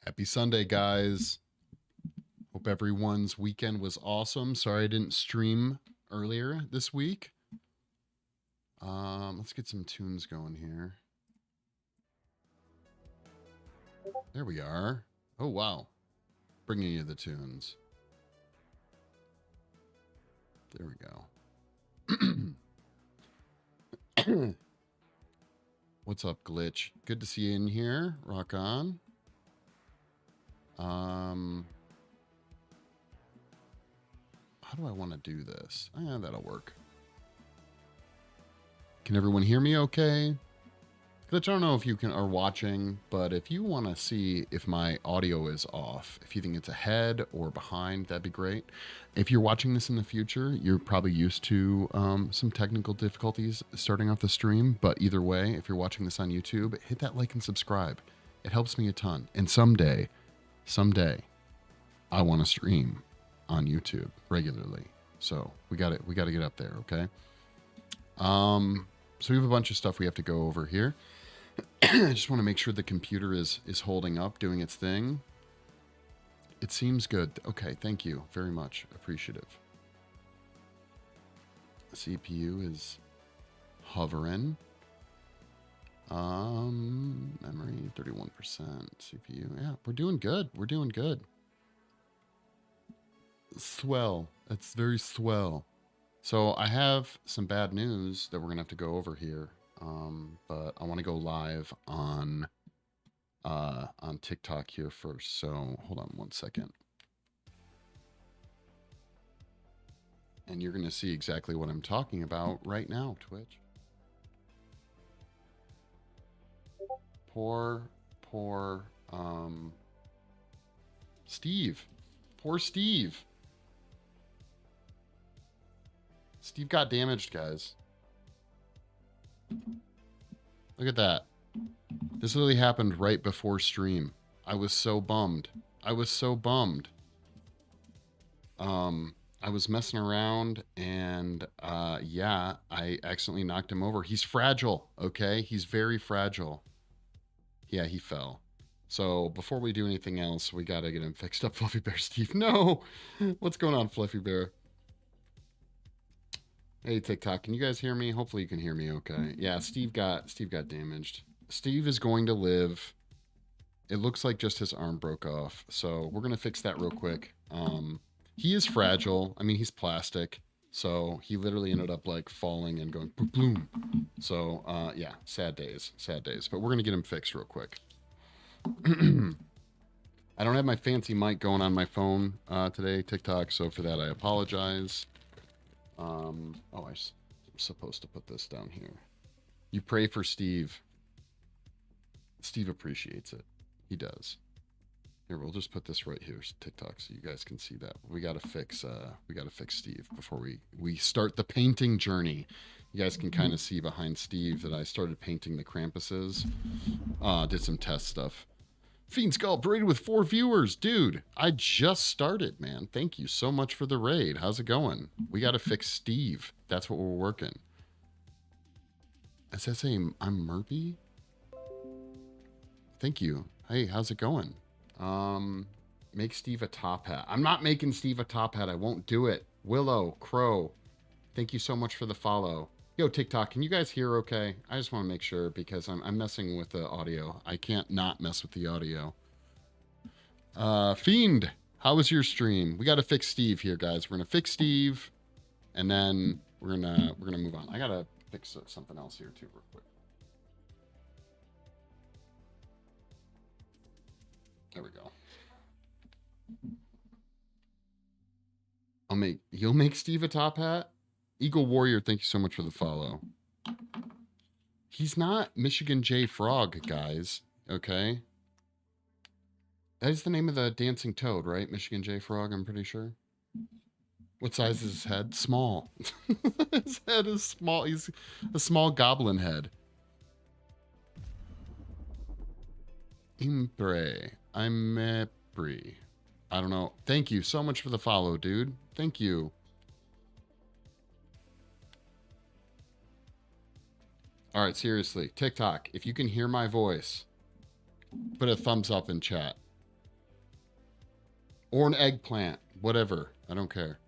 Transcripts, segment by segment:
Happy Sunday, guys. Hope everyone's weekend was awesome. Sorry I didn't stream earlier this week. Let's get some tunes going here. There we are. Oh, wow. Bringing you the tunes. There we go. What's up, Glitch? Good to see you in here. Rock on. How do I want to do this? Yeah, that'll work. Can everyone hear me okay? Glitch, I don't know if you are watching, but if you want to see if my audio is off, if you think it's ahead or behind, that'd be great. If you're watching this in the future, you're probably used to some technical difficulties starting off the stream. But either way, if you're watching this on YouTube, hit that like and subscribe. It helps me a ton. And someday, I want to stream on YouTube regularly. So we got to get up there, okay? So we have a bunch of stuff we have to go over here. I just want to make sure the computer is holding up, doing its thing. It seems good. Okay, thank you very much. Appreciative. CPU is hovering. Memory 31%. CPU. Yeah, we're doing good. We're doing good. Swell. That's very swell. So I have some bad news that we're gonna have to go over here. But I want to go live on TikTok here first. So hold on one second. And you're gonna see exactly what I'm talking about right now, Twitch. Poor Steve. Poor Steve. Steve got damaged, guys. Look at that. This literally happened right before stream. I was so bummed. I was messing around and yeah, I accidentally knocked him over. He's fragile, okay? He's very fragile. Yeah, he fell. So before we do anything else, we gotta get him fixed up. Fluffy Bear Steve. No! What's going on, Fluffy Bear? Hey TikTok, can you guys hear me? Hopefully you can hear me okay. Yeah, Steve got damaged. Steve is going to live. It looks like just his arm broke off. So we're gonna fix that real quick. He is fragile. I mean, he's plastic. So he literally ended up like falling and going boom boom. So yeah, sad days. But we're gonna get him fixed real quick. I don't have my fancy mic going on my phone today, TikTok, so for that I apologize. I'm supposed to put this down here. You pray for Steve. Steve appreciates it. He does. Here, we'll just put this right here, TikTok, so you guys can see that. We gotta fix Steve before we start the painting journey. You guys can kind of see behind Steve that I started painting the Krampuses. Did some test stuff. Fiend Skull braided with 4 viewers. Dude, I just started, man. Thank you so much for the raid. How's it going? We got to fix Steve. That's what we're working. Does that say I'm Murphy? Thank you. Hey, how's it going? Make Steve a top hat. I'm not making Steve a top hat. I won't do it. Willow, Crow, thank you so much for the follow. Yo, TikTok, can you guys hear okay? I just want to make sure because I'm messing with the audio. I can't not mess with the audio. Fiend, how was your stream? We got to fix Steve here, guys. We're gonna fix Steve, and then we're gonna move on. I gotta fix something else here too, real quick. There we go. You'll make Steve a top hat? Eagle Warrior, thank you so much for the follow. He's not Michigan J Frog, guys. Okay. That is the name of the dancing toad, right? Michigan J Frog, I'm pretty sure. What size is his head? Small. His head is small. He's a small goblin head. Impre. I'm Mepri. I don't know. Thank you so much for the follow, dude. Thank you. All right, seriously. TikTok, if you can hear my voice, put a thumbs up in chat. Or an eggplant. Whatever. I don't care.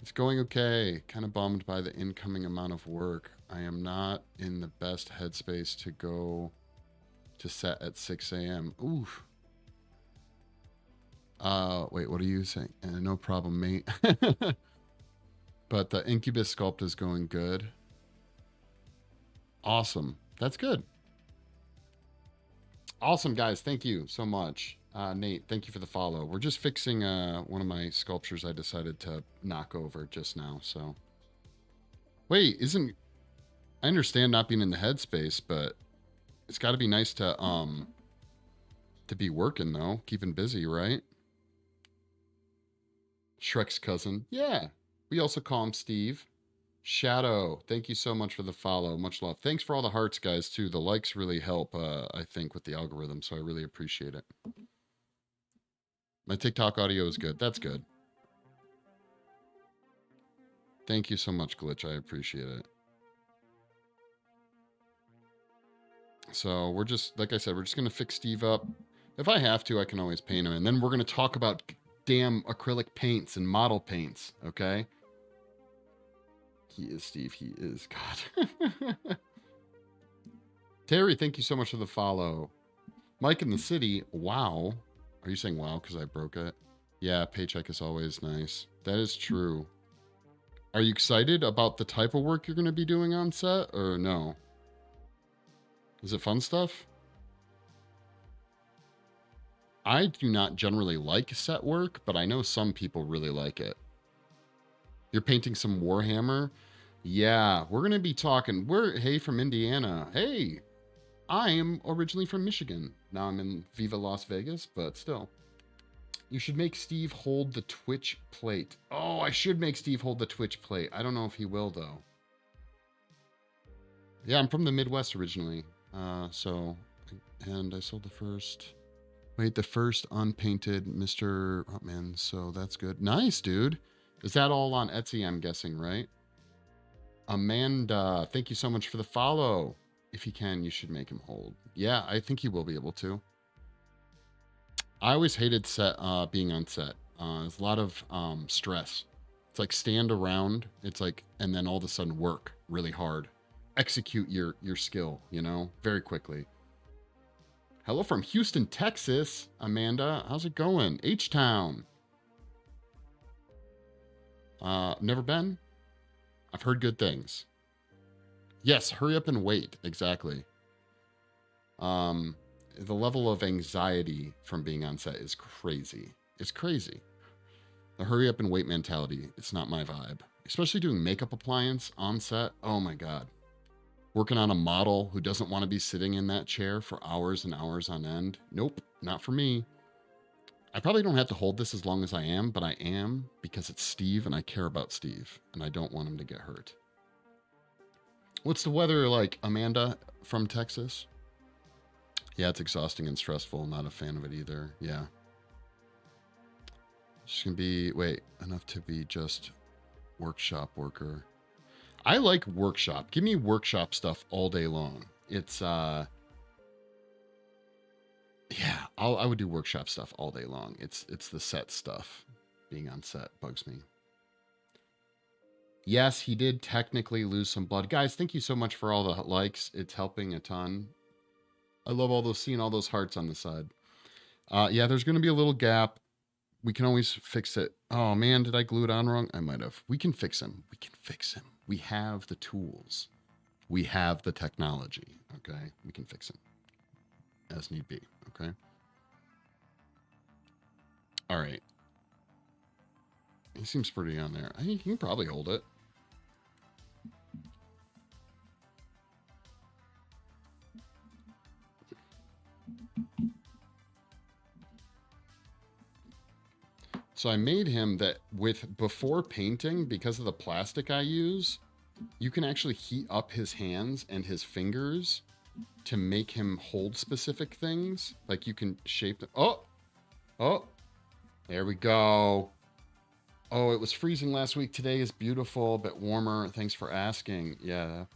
It's going okay. Kind of bummed by the incoming amount of work. I am not in the best headspace to go to set at 6 a.m. Oof. Wait, what are you saying? No problem, mate. But the Incubus sculpt is going good. Awesome. That's good. Awesome, guys. Thank you so much. Nate, thank you for the follow. We're just fixing one of my sculptures I decided to knock over just now. So, wait, I understand not being in the headspace, but it's got to be nice to be working though, keeping busy, right? Shrek's cousin. Yeah. We also call him Steve. Shadow, thank you so much for the follow. Much love. Thanks for all the hearts, guys, too. The likes really help, I think, with the algorithm, so I really appreciate it. My TikTok audio is good. That's good. Thank you so much, Glitch. I appreciate it. So we're just, like I said, we're just going to fix Steve up. If I have to, I can always paint him. And then we're going to talk about damn acrylic paints and model paints, okay? He is, Steve. He is. God. Terry, thank you so much for the follow. Mike in the city. Wow. Are you saying wow because I broke it? Yeah, paycheck is always nice. That is true. Are you excited about the type of work you're going to be doing on set or no? Is it fun stuff? I do not generally like set work, but I know some people really like it. You're painting some Warhammer? Yeah, we're going to be talking. Hey, from Indiana. Hey, I am originally from Michigan. Now I'm in Viva Las Vegas, but still. You should make Steve hold the Twitch plate. Oh, I should make Steve hold the Twitch plate. I don't know if he will, though. Yeah, I'm from the Midwest originally. And I sold the first unpainted Mr. Hotman, so that's good. Nice, dude. Is that all on Etsy, I'm guessing, right? Amanda, thank you so much for the follow. If he can, you should make him hold. Yeah, I think he will be able to. I always hated being on set. There's a lot of stress. It's like stand around. It's like, and then all of a sudden work really hard. Execute your skill, very quickly. Hello from Houston, Texas, Amanda. How's it going? H-Town. Never been? I've heard good things. Yes, hurry up and wait. Exactly. The level of anxiety from being on set is crazy. It's crazy. The hurry up and wait mentality, it's not my vibe. Especially doing makeup appliance on set. Oh my God. Working on a model who doesn't want to be sitting in that chair for hours and hours on end. Nope, not for me. I probably don't have to hold this as long as I am, but I am because it's Steve and I care about Steve and I don't want him to get hurt. What's the weather like, Amanda from Texas? Yeah, it's exhausting and stressful. Not a fan of it either. Yeah. Just gonna be, enough to be just workshop worker. I like workshop. Give me workshop stuff all day long. It's, yeah, I would do workshop stuff all day long. It's the set stuff. Being on set bugs me. Yes, he did technically lose some blood. Guys, thank you so much for all the likes. It's helping a ton. I love seeing all those hearts on the side. Yeah, there's going to be a little gap. We can always fix it. Oh man, did I glue it on wrong? I might have. We can fix him. We have the tools. We have the technology. Okay, we can fix him as need be. Okay. All right. He seems pretty on there. I think he can probably hold it. So I made him that before painting, because of the plastic I use, you can actually heat up his hands and his fingers to make him hold specific things. Like you can shape them. Oh, there we go. Oh, it was freezing last week. Today is beautiful, a bit warmer. Thanks for asking. Yeah.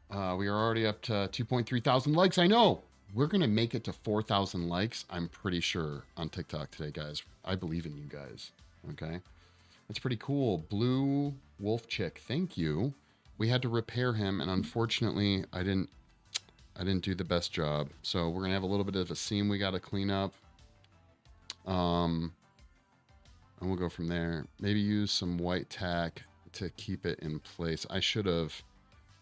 We are already up to 2.3 thousand likes. I know. We're going to make it to 4,000 likes, I'm pretty sure, on TikTok today, guys. I believe in you guys. Okay. That's pretty cool. Blue Wolf Chick, thank you. We had to repair him, and unfortunately, I didn't do the best job. So we're gonna have a little bit of a seam we got to clean up. And we'll go from there. Maybe use some white tack to keep it in place. I should have.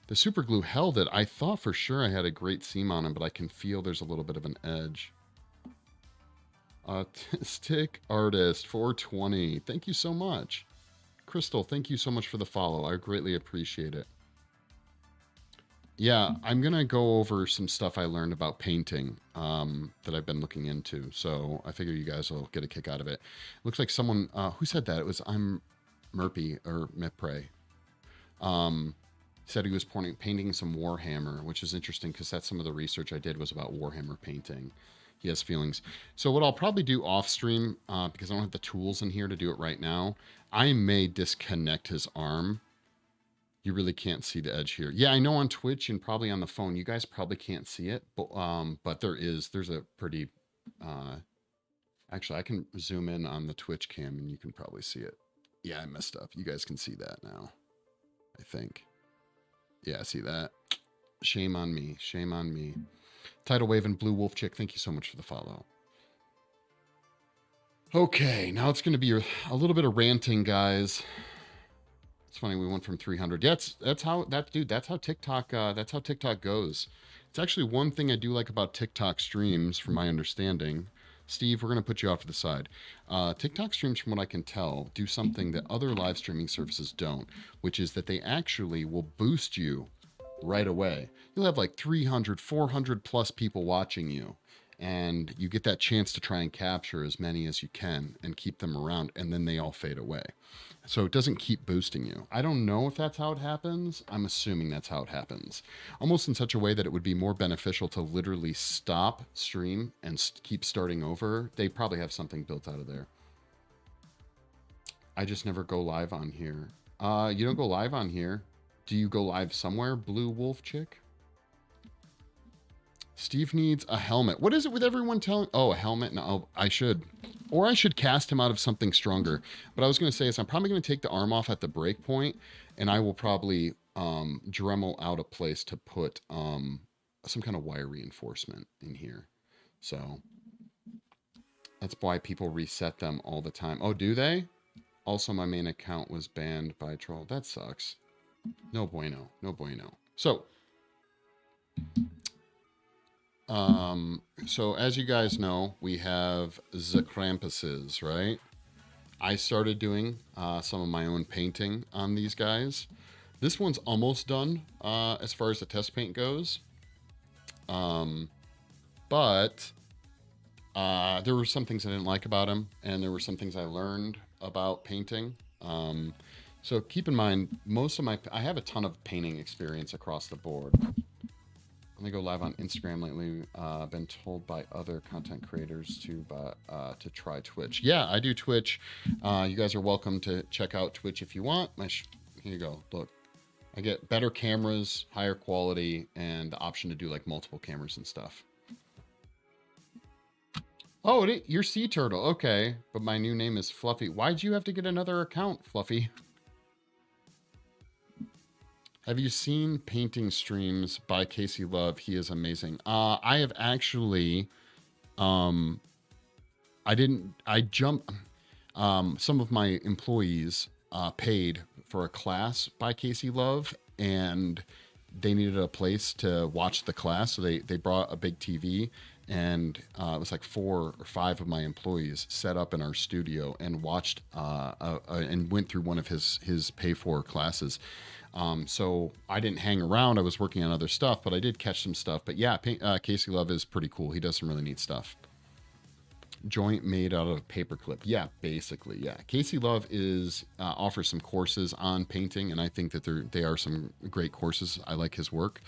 The super glue held it. I thought for sure I had a great seam on him, but I can feel there's a little bit of an edge. Autistic Artist 420. Thank you so much. Crystal, thank you so much for the follow. I greatly appreciate it. Yeah, I'm going to go over some stuff I learned about painting that I've been looking into. So I figure you guys will get a kick out of it. Looks like someone, who said that? It was I'm Murphy or Mepre. Said he was painting some Warhammer, which is interesting because that's some of the research I did was about Warhammer painting. He has feelings. So what I'll probably do off stream, because I don't have the tools in here to do it right now, I may disconnect his arm. You really can't see the edge here. Yeah, I know on Twitch and probably on the phone, you guys probably can't see it, but there's a pretty, actually I can zoom in on the Twitch cam and you can probably see it. Yeah, I messed up. You guys can see that now, I think. Yeah, see that? Shame on me. Shame on me. Tidal Wave and Blue Wolf Chick, thank you so much for the follow. Okay, now it's going to be a little bit of ranting, guys. It's funny we went from 300. Yeah, that's how TikTok goes. It's actually one thing I do like about TikTok streams, from my understanding. Steve, we're going to put you off to the side. TikTok streams, from what I can tell, do something that other live streaming services don't, which is that they actually will boost you right away. You'll have like 300, 400 plus people watching you, and you get that chance to try and capture as many as you can and keep them around, and then they all fade away. So it doesn't keep boosting you. I don't know if that's how it happens. I'm assuming that's how it happens. Almost in such a way that it would be more beneficial to literally stop stream and keep starting over. They probably have something built out of there. I just never go live on here. You don't go live on here. Do you go live somewhere, Blue Wolf Chick? Steve needs a helmet. What is it with everyone telling? Oh, a helmet? No, I should. Or I should cast him out of something stronger. But I was going to say is I'm probably going to take the arm off at the break point, and I will probably Dremel out a place to put some kind of wire reinforcement in here. So that's why people reset them all the time. Oh, do they? Also, my main account was banned by a troll. That sucks. No bueno. No bueno. So as you guys know, we have the Krampuses, right? I started doing some of my own painting on these guys. This one's almost done as far as the test paint goes. But there were some things I didn't like about him, and there were some things I learned about painting. So keep in mind, I have a ton of painting experience across the board. Let me go live on Instagram lately. Been told by other content creators to try Twitch. Yeah, I do Twitch. You guys are welcome to check out Twitch if you want. Here you go. Look, I get better cameras, higher quality, and the option to do like multiple cameras and stuff. Oh, you're Sea Turtle. Okay, but my new name is Fluffy. Why'd you have to get another account, Fluffy? Have you seen painting streams by Casey Love? He is amazing. I have actually, some of my employees paid for a class by Casey Love, and they needed a place to watch the class. So they brought a big TV, and it was like 4 or 5 of my employees set up in our studio and watched and went through one of his pay for classes. So I didn't hang around. I was working on other stuff, but I did catch some stuff. But yeah, Casey Love is pretty cool. He does some really neat stuff. Joint made out of paperclip. Yeah, basically. Yeah. Casey Love offers some courses on painting, and I think that they are some great courses. I like his work.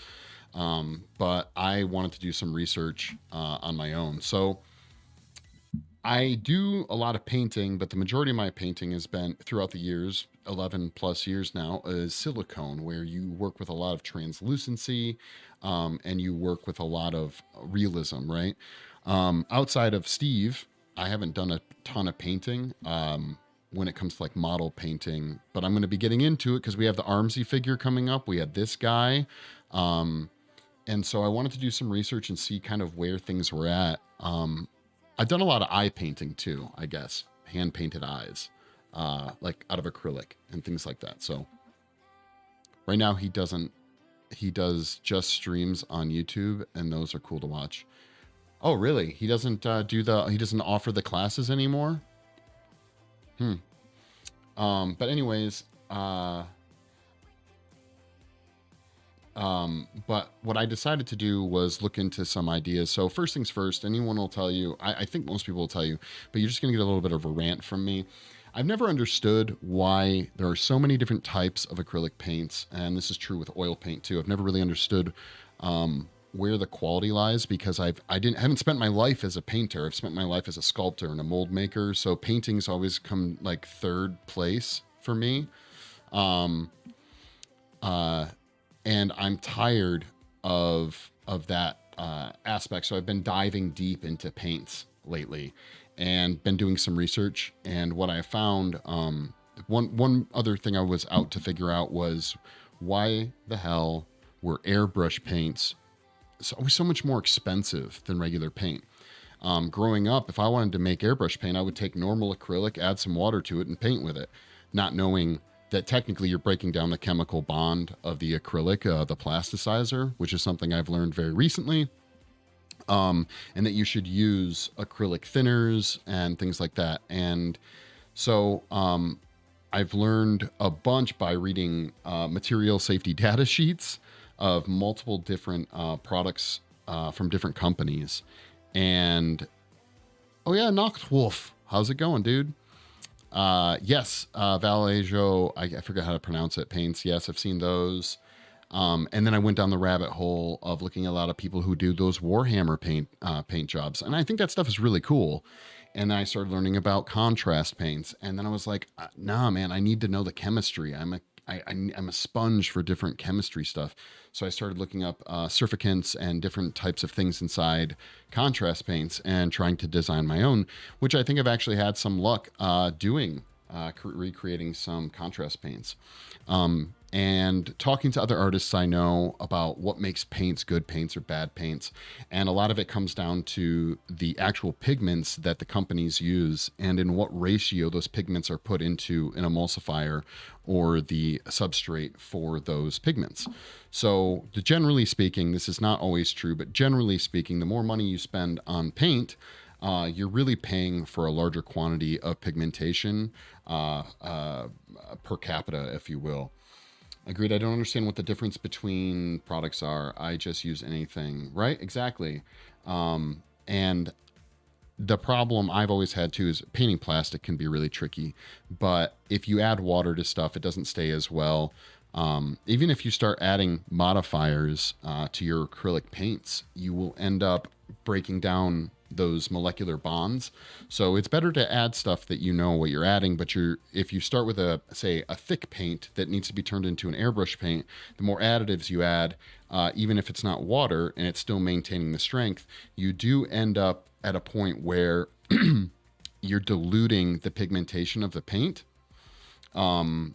But I wanted to do some research on my own. So I do a lot of painting, but the majority of my painting has been throughout the years, 11 plus years now, is silicone, where you work with a lot of translucency, and you work with a lot of realism, right? Outside of Steve, I haven't done a ton of painting when it comes to like model painting, but I'm going to be getting into it because we have the Armsy figure coming up. We had this guy. Um, and so I wanted to do some research and see kind of where things were at. I've done a lot of eye painting too, I guess, hand painted eyes, like out of acrylic and things like that. So right now he doesn't. He does just streams on YouTube, and those are cool to watch. Oh, really? He doesn't do the. He doesn't offer the classes anymore. Hmm. But anyways, but what I decided to do was look into some ideas. So first things first, anyone will tell you, I think most people will tell you, but you're just going to get a little bit of a rant from me. I've never understood why there are so many different types of acrylic paints, and this is true with oil paint too. I've never really understood where the quality lies because haven't spent my life as a painter. I've spent my life as a sculptor and a mold maker. So painting's always come like third place for me. Um, uh, and I'm tired of that aspect. So I've been diving deep into paints lately, and been doing some research. And what I found, one other thing I was out to figure out was why the hell were airbrush paints always so much more expensive than regular paint. Growing up, if I wanted to make airbrush paint, I would take normal acrylic, add some water to it, and paint with it, not knowing that technically you're breaking down the chemical bond of the acrylic, the plasticizer, which is something I've learned very recently. And that you should use acrylic thinners and things like that. And so I've learned a bunch by reading material safety data sheets of multiple different products from different companies. And oh yeah, Nachtwolf, how's it going, dude? Yes, Vallejo, I forget how to pronounce it. Paints, yes, I've seen those. And then I went down the rabbit hole of looking at a lot of people who do those Warhammer paint jobs, and I think that stuff is really cool. And then I started learning about contrast paints, and then I was like, nah, man, I need to know the chemistry. I'm a sponge for different chemistry stuff. So I started looking up surfactants and different types of things inside contrast paints and trying to design my own, which I think I've actually had some luck doing, recreating some contrast paints. And talking to other artists I know about what makes paints good paints or bad paints. And a lot of it comes down to the actual pigments that the companies use and in what ratio those pigments are put into an emulsifier or the substrate for those pigments. So, generally speaking, this is not always true, but generally speaking, the more money you spend on paint, you're really paying for a larger quantity of pigmentation per capita, if you will. Agreed. I don't understand what the difference between products are. I just use anything. Right? Exactly. And the problem I've always had too is painting plastic can be really tricky. But if you add water to stuff, it doesn't stay as well. Even if you start adding modifiers to your acrylic paints, you will end up breaking down those molecular bonds. So it's better to add stuff that you know what you're adding, but if you start with a thick paint that needs to be turned into an airbrush paint, the more additives you add, even if it's not water and it's still maintaining the strength, you do end up at a point where you're diluting the pigmentation of the paint. And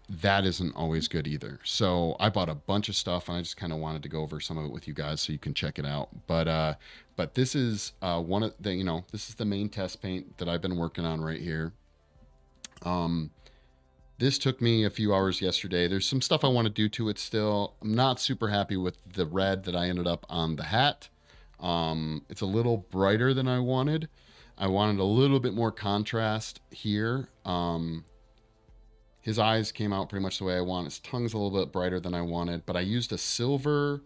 that isn't always good either. So I bought a bunch of stuff, and I just kind of wanted to go over some of it with you guys so you can check it out. But this is one of the this is the main test paint that I've been working on right here. This took me a few hours yesterday. There's some stuff I want to do to it still. I'm not super happy with the red that I ended up on the hat. It's a little brighter than I wanted. I wanted a little bit more contrast here. His eyes came out pretty much the way I want. His tongue's a little bit brighter than I wanted, but I used a silver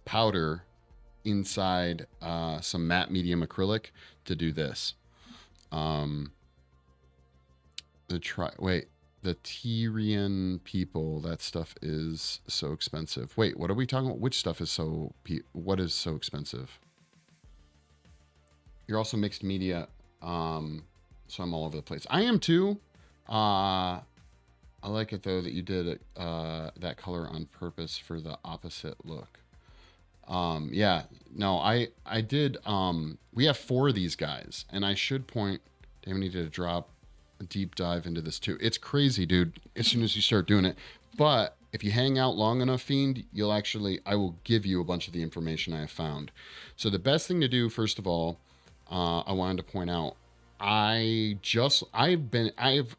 powder inside some matte medium acrylic to do this. The Tyrian people, that stuff is so expensive. Wait, what are we talking about? Which stuff is what is so expensive? You're also mixed media, so I'm all over the place. I am too. I like it though that you did that color on purpose for the opposite look. Yeah, no, I did. We have 4 of these guys, and I should point. Damn, I need to drop a deep dive into this too. It's crazy, dude. As soon as you start doing it, but if you hang out long enough, Fiend, you'll actually. I will give you a bunch of the information I have found. So the best thing to do, first of all, I wanted to point out. I've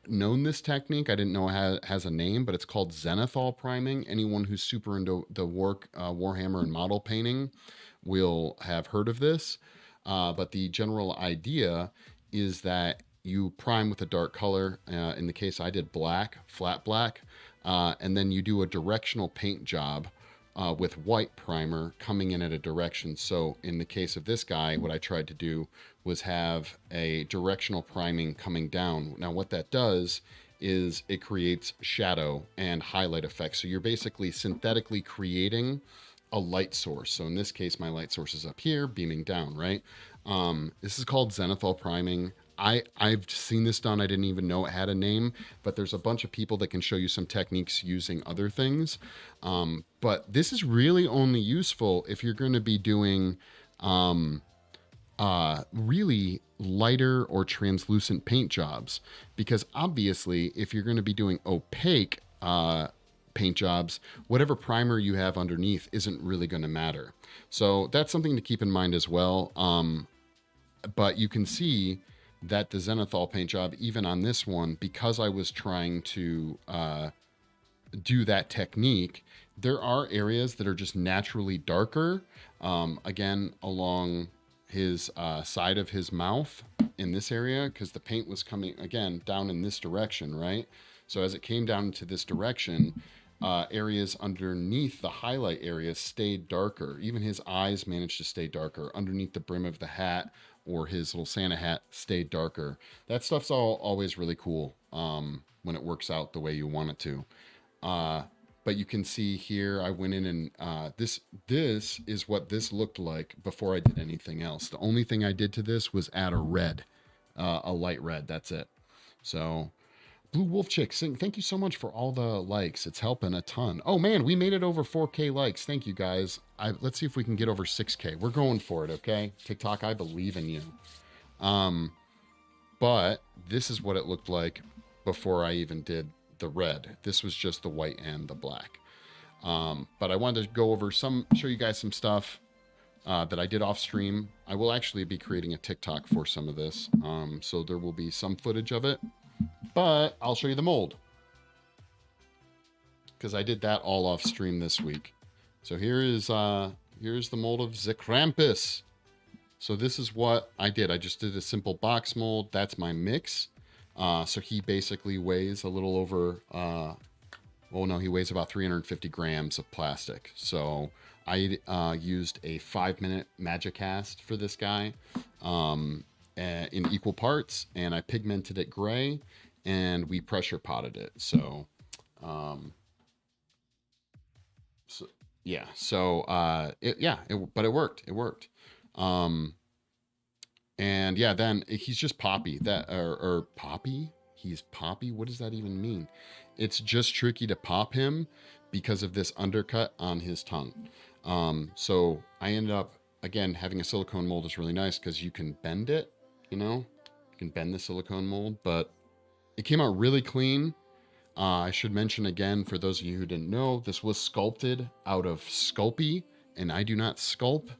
known this technique. I didn't know it has a name, but it's called zenithal priming. Anyone who's super into the Warhammer and model painting will have heard of this. But the general idea is that you prime with a dark color. In the case I did black, flat black, and then you do a directional paint job with white primer coming in at a direction. So in the case of this guy, what I tried to do was have a directional priming coming down. Now what that does is it creates shadow and highlight effects. So you're basically synthetically creating a light source. So in this case, my light source is up here, beaming down, right? This is called zenithal priming. I've seen this done. I didn't even know it had a name, but there's a bunch of people that can show you some techniques using other things. But this is really only useful if you're going to be doing really lighter or translucent paint jobs, because obviously if you're going to be doing opaque paint jobs, whatever primer you have underneath isn't really going to matter. So that's something to keep in mind as well. But you can see that the zenithal paint job, even on this one, because I was trying to do that technique, there are areas that are just naturally darker. Again, along his side of his mouth in this area, because the paint was coming, again, down in this direction, right? So as it came down into this direction, areas underneath the highlight areas stayed darker. Even his eyes managed to stay darker. Underneath the brim of the hat or his little Santa hat stayed darker. That stuff's always really cool when it works out the way you want it to. But you can see here, I went in and this is what this looked like before I did anything else. The only thing I did to this was add a red, a light red. That's it. So Blue Wolf Chick, thank you so much for all the likes. It's helping a ton. Oh man, we made it over 4K likes. Thank you guys. Let's see if we can get over 6K. We're going for it, okay? TikTok, I believe in you. But this is what it looked like before I even did the red. This was just the white and the black. But I wanted to go over show you guys some stuff that I did off stream. I will actually be creating a TikTok for some of this. So there will be some footage of it. But I'll show you the mold, because I did that all off stream this week. So here's the mold of the Krampus. So this is what I did. I just did a simple box mold. That's my mix. So he basically weighs a little over, he weighs about 350 grams of plastic. So I used a 5-minute magic cast for this guy in equal parts, and I pigmented it gray, and we pressure potted it. So, but it worked. It worked. And yeah, then he's just Poppy. Or Poppy? He's Poppy? What does that even mean? It's just tricky to pop him because of this undercut on his tongue. So I ended up, again, having a silicone mold is really nice because you can bend it, you can bend the silicone mold, but it came out really clean. I should mention again, for those of you who didn't know, this was sculpted out of Sculpey, and I do not sculpt.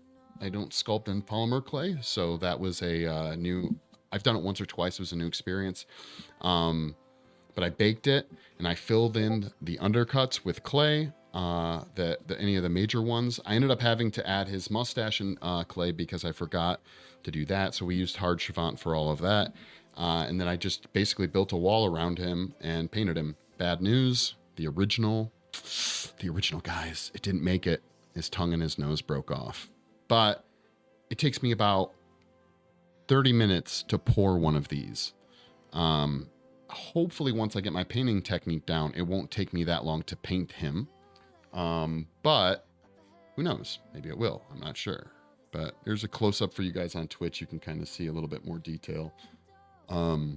I don't sculpt in polymer clay, so that was a new. I've done it once or twice. It was a new experience, but I baked it and I filled in the undercuts with clay. Any of the major ones. I ended up having to add his mustache and clay because I forgot to do that. So we used hard Chavant for all of that. And then I just basically built a wall around him and painted him. Bad news, the original guys, it didn't make it. His tongue and his nose broke off. But it takes me about 30 minutes to pour one of these. Hopefully once I get my painting technique down, it won't take me that long to paint him. But who knows? Maybe it will. I'm not sure. But there's a close-up for you guys on Twitch. You can kind of see a little bit more detail. I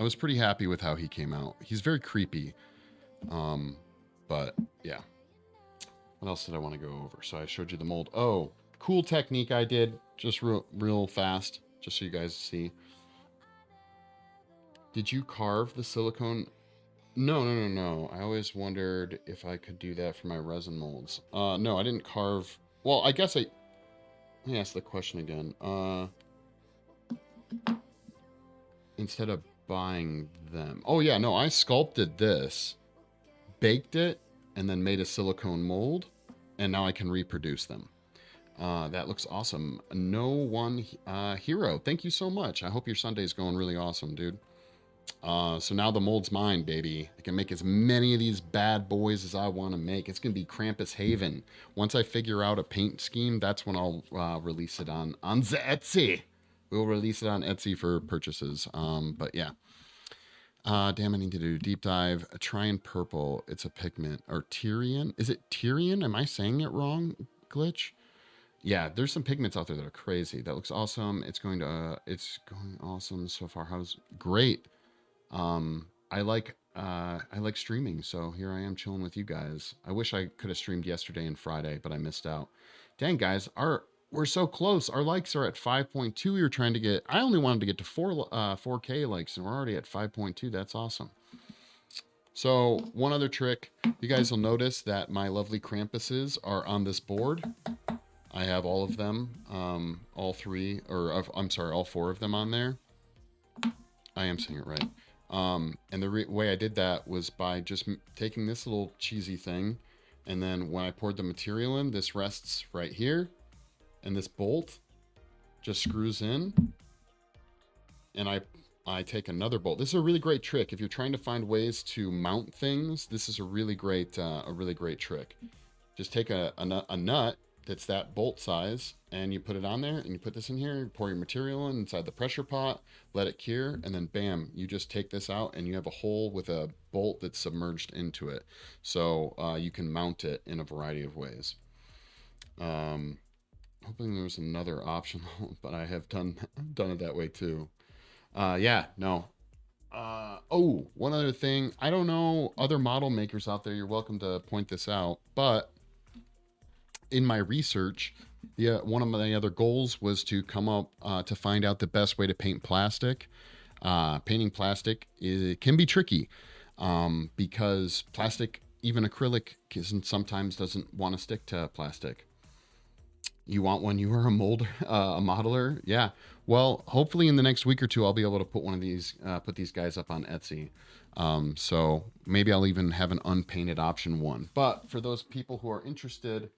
was pretty happy with how he came out. He's very creepy. But yeah. What else did I want to go over? So I showed you the mold. Oh, cool technique I did. Just real fast. Just so you guys see. Did you carve the silicone? No. I always wondered if I could do that for my resin molds. No, I didn't carve. Well, I guess let me ask the question again. Instead of buying them. Oh yeah, no, I sculpted this, baked it, and then made a silicone mold, and now I can reproduce them. That looks awesome. No One Hero, thank you so much. I hope your Sunday's going really awesome, dude. So now the mold's mine, baby. I can make as many of these bad boys as I want to make. It's going to be Krampus Haven. Once I figure out a paint scheme, that's when I'll release it on the Etsy. We'll release it on Etsy for purchases. But yeah. Damn, I need to do a deep dive. Tryon Purple. It's a pigment. Or Tyrian. Is it Tyrian? Am I saying it wrong, Glitch? Yeah, there's some pigments out there that are crazy. That looks awesome. It's going awesome so far. How's great. I like streaming, so here I am chilling with you guys. I wish I could have streamed yesterday and Friday, but I missed out. Dang, guys, we're so close. Our likes are at 5.2. We were trying to get. I only wanted to get to 4K likes, and we're already at 5.2. That's awesome. So one other trick, you guys will notice that my lovely Krampuses are on this board. I have all of them, all four of them on there. I am saying it right. And the way I did that was by just taking this little cheesy thing, and then when I poured the material in, this rests right here, and this bolt just screws in, and I take another bolt. This is a really great trick. If you're trying to find ways to mount things, this is a really great trick. Just take a nut that's that bolt size, and you put it on there, and you put this in here, you pour your material inside the pressure pot, let it cure, and then bam, you just take this out, and you have a hole with a bolt that's submerged into it. So you can mount it in a variety of ways. Hoping there's another option, but I have done it that way too. Yeah, no. Oh, one other thing. I don't know other model makers out there. You're welcome to point this out, but in my research, one of my other goals was to come up to find out the best way to paint plastic. Painting plastic can be tricky because plastic, even acrylic, sometimes doesn't want to stick to plastic. You want one? You are a modeler? Yeah. Well, hopefully in the next week or two, I'll be able to put one of these, put these guys up on Etsy. So maybe I'll even have an unpainted option one. But for those people who are interested,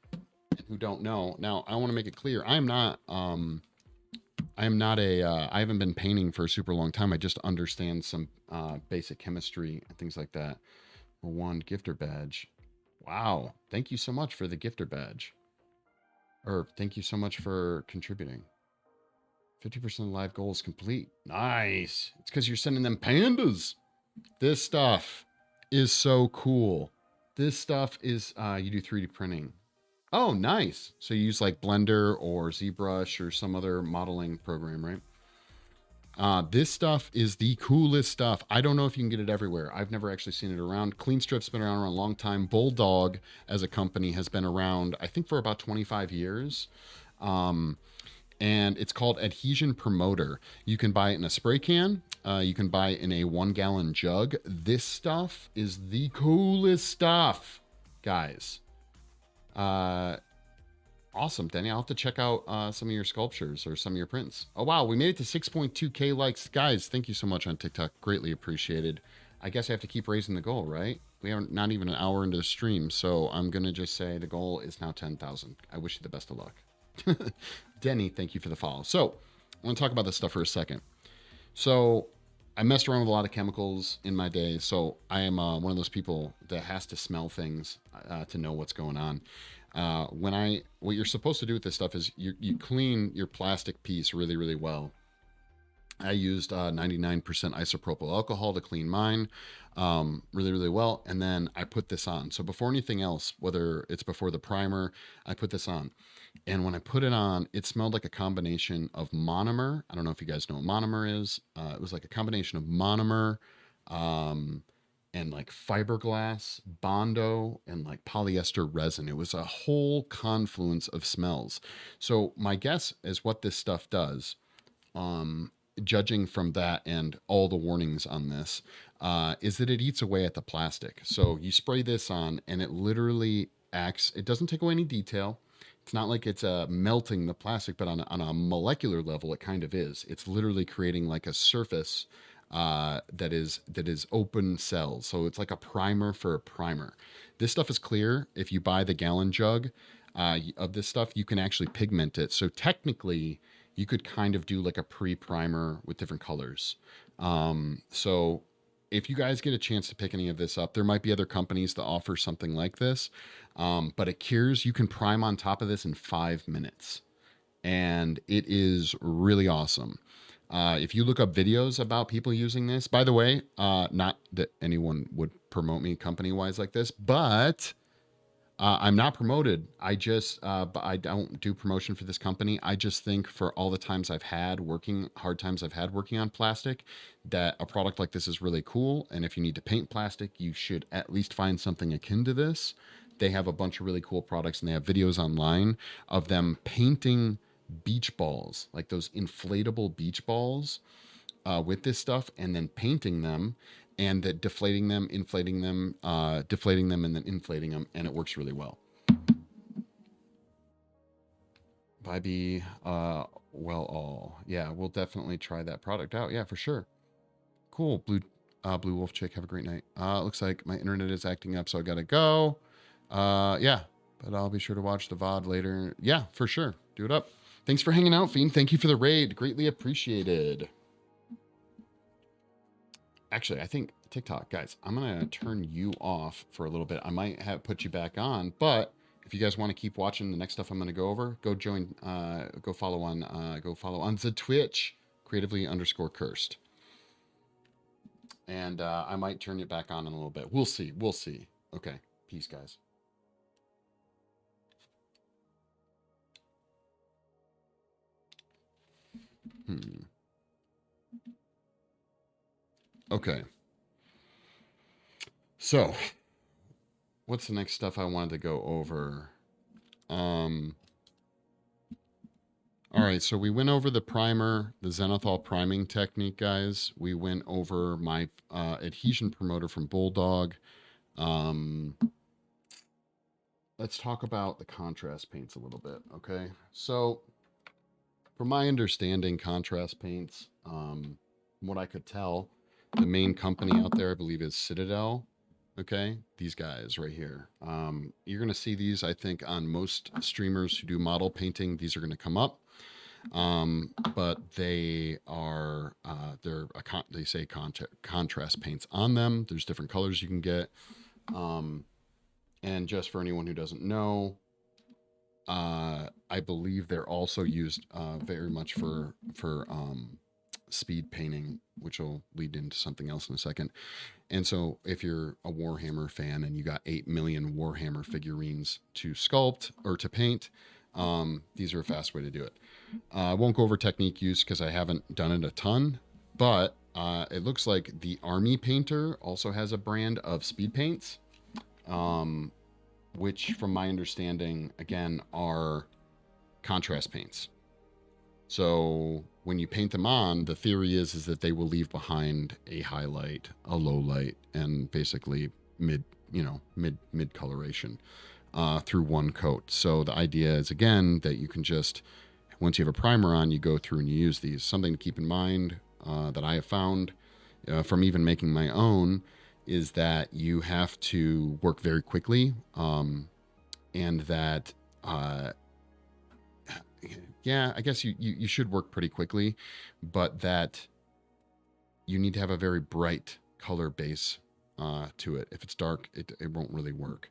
who don't know, now I want to make it clear, I haven't been painting for a super long time. I just understand some basic chemistry and things like that. Or one gifter badge. Wow. Thank you so much for the gifter badge. Or thank you so much for contributing. 50% live goals complete. Nice. It's because you're sending them pandas. This stuff is so cool. This stuff is, you do 3D printing. Oh, nice. So you use like Blender or ZBrush or some other modeling program, right? This stuff is the coolest stuff. I don't know if you can get it everywhere. I've never actually seen it around. Clean Strip's been around a long time. Bulldog as a company has been around, I think, for about 25 years. And it's called Adhesion Promoter. You can buy it in a spray can. You can buy it in a 1-gallon jug. This stuff is the coolest stuff, guys. Awesome, Danny. I'll have to check out some of your sculptures or some of your prints. Oh, wow. We made it to 6.2K likes. Guys, thank you so much on TikTok. Greatly appreciated. I guess I have to keep raising the goal, right? We are not even an hour into the stream, so I'm going to just say the goal is now 10,000. I wish you the best of luck. Denny, thank you for the follow. So I want to talk about this stuff for a second. So I messed around with a lot of chemicals in my day, so I am one of those people that has to smell things to know what's going on. What you're supposed to do with this stuff is you clean your plastic piece really, really well. I used 99% isopropyl alcohol to clean mine really, really well. And then I put this on. So before anything else, whether it's before the primer, I put this on. And when I put it on, it smelled like a combination of monomer. I don't know if you guys know what monomer is. It was like a combination of monomer um, and like fiberglass, Bondo, and like polyester resin. It was a whole confluence of smells. So my guess is what this stuff does, um, judging from that and all the warnings on this, is that it eats away at the plastic. So you spray this on, and it literally acts. It doesn't take away any detail. It's not like it's melting the plastic, but on a molecular level, it kind of is. It's literally creating like a surface that is open cells. So it's like a primer for a primer. This stuff is clear. If you buy the gallon jug of this stuff, you can actually pigment it. So technically, you could kind of do like a pre-primer with different colors. So if you guys get a chance to pick any of this up, there might be other companies that offer something like this. But it cures. You can prime on top of this in 5 minutes, and it is really awesome. If you look up videos about people using this, by the way, not that anyone would promote me company wise like this, but I'm not promoted. But I don't do promotion for this company. I just think for all the times I've had working, hard times I've had working on plastic, that a product like this is really cool. And if you need to paint plastic, you should at least find something akin to this. They have a bunch of really cool products, and they have videos online of them painting beach balls, like those inflatable beach balls, with this stuff, and then painting them, and that deflating them, inflating them, deflating them, and then inflating them, and it works really well. Vibe, well, all, yeah, we'll definitely try that product out. Yeah, for sure. Cool, Blue Wolf Chick. Have a great night. Looks like my internet is acting up, so I gotta go. Yeah, but I'll be sure to watch the VOD later. Yeah, for sure. Do it up. Thanks for hanging out, Fiend. Thank you for the raid. Greatly appreciated. Actually, I think TikTok, guys, I'm gonna turn you off for a little bit. I might have put you back on, but if you guys want to keep watching the next stuff I'm gonna go over, go join, go follow on the Twitch, creatively underscore cursed, and I might turn you back on in a little bit. We'll see. We'll see. Okay, peace, guys. Okay. So, what's the next stuff I wanted to go over? Um, all right, so we went over the primer, the zenithal priming technique, guys. We went over my adhesion promoter from Bulldog. Um, let's talk about the contrast paints a little bit, okay? So, from my understanding, contrast paints, from what I could tell, the main company out there, I believe, is Citadel. Okay, these guys right here. You're gonna see these, I think, on most streamers who do model painting. These are gonna come up, but they are they say contrast paints on them. There's different colors you can get, and just for anyone who doesn't know, I believe they're also used very much for speed painting, which will lead into something else in a second. And so, if you're a Warhammer fan and you got 8 million Warhammer figurines to sculpt or to paint, these are a fast way to do it. I won't go over technique use because I haven't done it a ton, but it looks like the Army Painter also has a brand of speed paints, which, from my understanding, again, are contrast paints. So when you paint them on, the theory is that they will leave behind a highlight, a low light, and basically mid coloration through one coat. So the idea is, again, that you can just, once you have a primer on, you go through and you use these. Something to keep in mind that I have found from even making my own is that you have to work very quickly, and that yeah, I guess you should work pretty quickly, but that you need to have a very bright color base to it. If it's dark, it won't really work.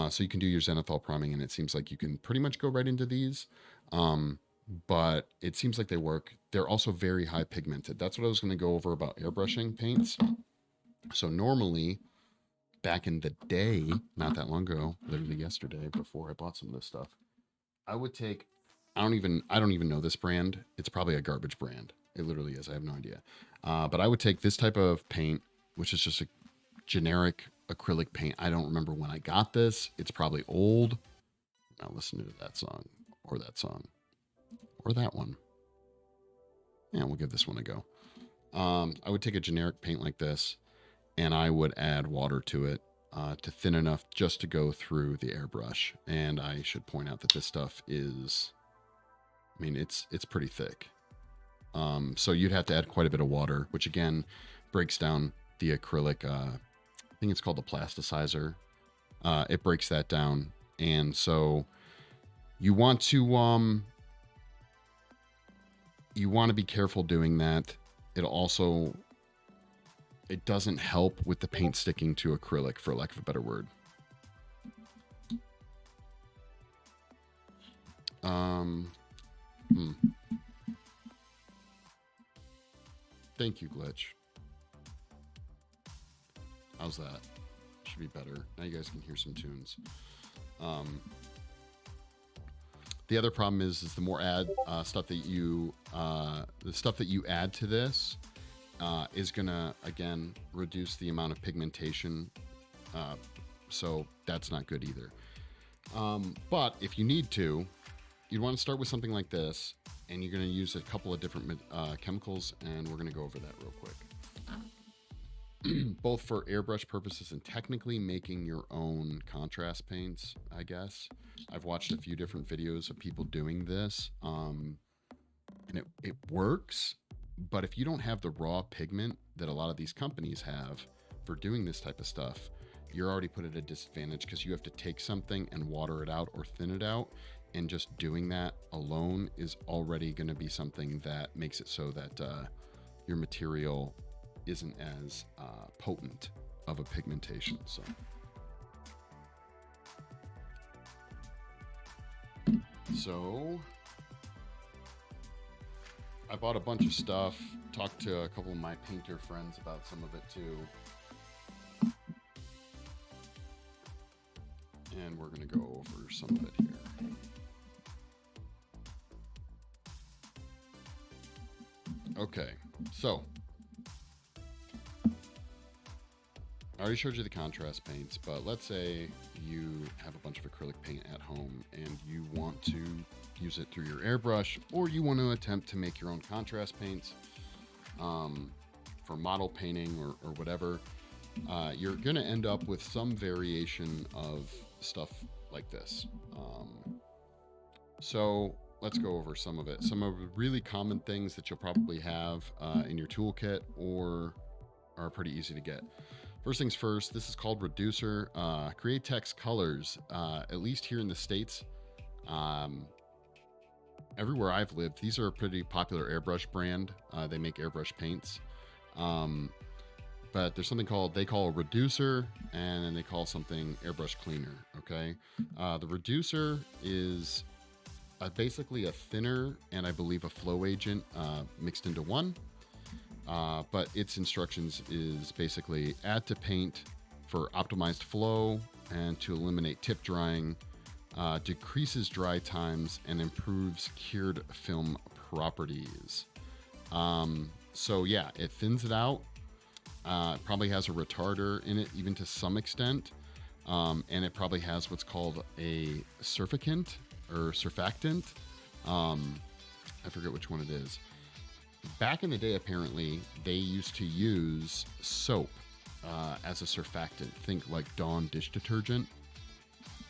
So you can do your zenithal priming, and it seems like you can pretty much go right into these. but it seems like they work. They're also very high pigmented. That's what I was going to go over about airbrushing paints. So normally, back in the day, not that long ago, literally yesterday, before I bought some of this stuff, I would take. I don't even know this brand. It's probably a garbage brand. It literally is. I have no idea. But I would take this type of paint, which is just a generic acrylic paint. I don't remember when I got this. It's probably old. Now listen to that song, or that song, or that one. Yeah, we'll give this one a go. I would take a generic paint like this, and I would add water to it to thin enough just to go through the airbrush. And I should point out that this stuff is, I mean, it's pretty thick. So you'd have to add quite a bit of water, which again breaks down the acrylic. I think it's called the plasticizer. It breaks that down, and so you want to be careful doing that. It doesn't help with the paint sticking to acrylic, for lack of a better word. Thank you, Glitch. How's that? Should be better. Now you guys can hear some tunes. The other problem is the more stuff that you add to this is gonna again reduce the amount of pigmentation. So that's not good either. But if you need to, you'd want to start with something like this, and you're going to use a couple of different chemicals, and we're going to go over that real quick. Both for airbrush purposes and technically making your own contrast paints, I guess. I've watched a few different videos of people doing this, and it works. But if you don't have the raw pigment that a lot of these companies have for doing this type of stuff, you're already put at a disadvantage, because you have to take something and water it out or thin it out. And just doing that alone is already going to be something that makes it so that your material isn't as potent of a pigmentation. So I bought a bunch of stuff, talked to a couple of my painter friends about some of it too. And we're going to go over some of it here. Okay, so I already showed you the contrast paints, but let's say you have a bunch of acrylic paint at home and you want to use it through your airbrush, or you want to attempt to make your own contrast paints for model painting or whatever. You're going to end up with some variation of stuff like this. So let's go over some of it. Some of the really common things that you'll probably have in your toolkit or are pretty easy to get. First things first, this is called Reducer. Createx Colors, at least here in the States, everywhere I've lived, these are a pretty popular airbrush brand. They make airbrush paints. But there's something they call a reducer, and then they call something airbrush cleaner, okay? The reducer is basically a thinner and I believe a flow agent mixed into one. But its instructions is basically add to paint for optimized flow and to eliminate tip drying, decreases dry times, and improves cured film properties. So yeah, it thins it out. It probably has a retarder in it, even to some extent. And it probably has what's called a surfactant or surfactant. I forget which one it is. Back in the day, apparently, they used to use soap as a surfactant. Think like Dawn dish detergent.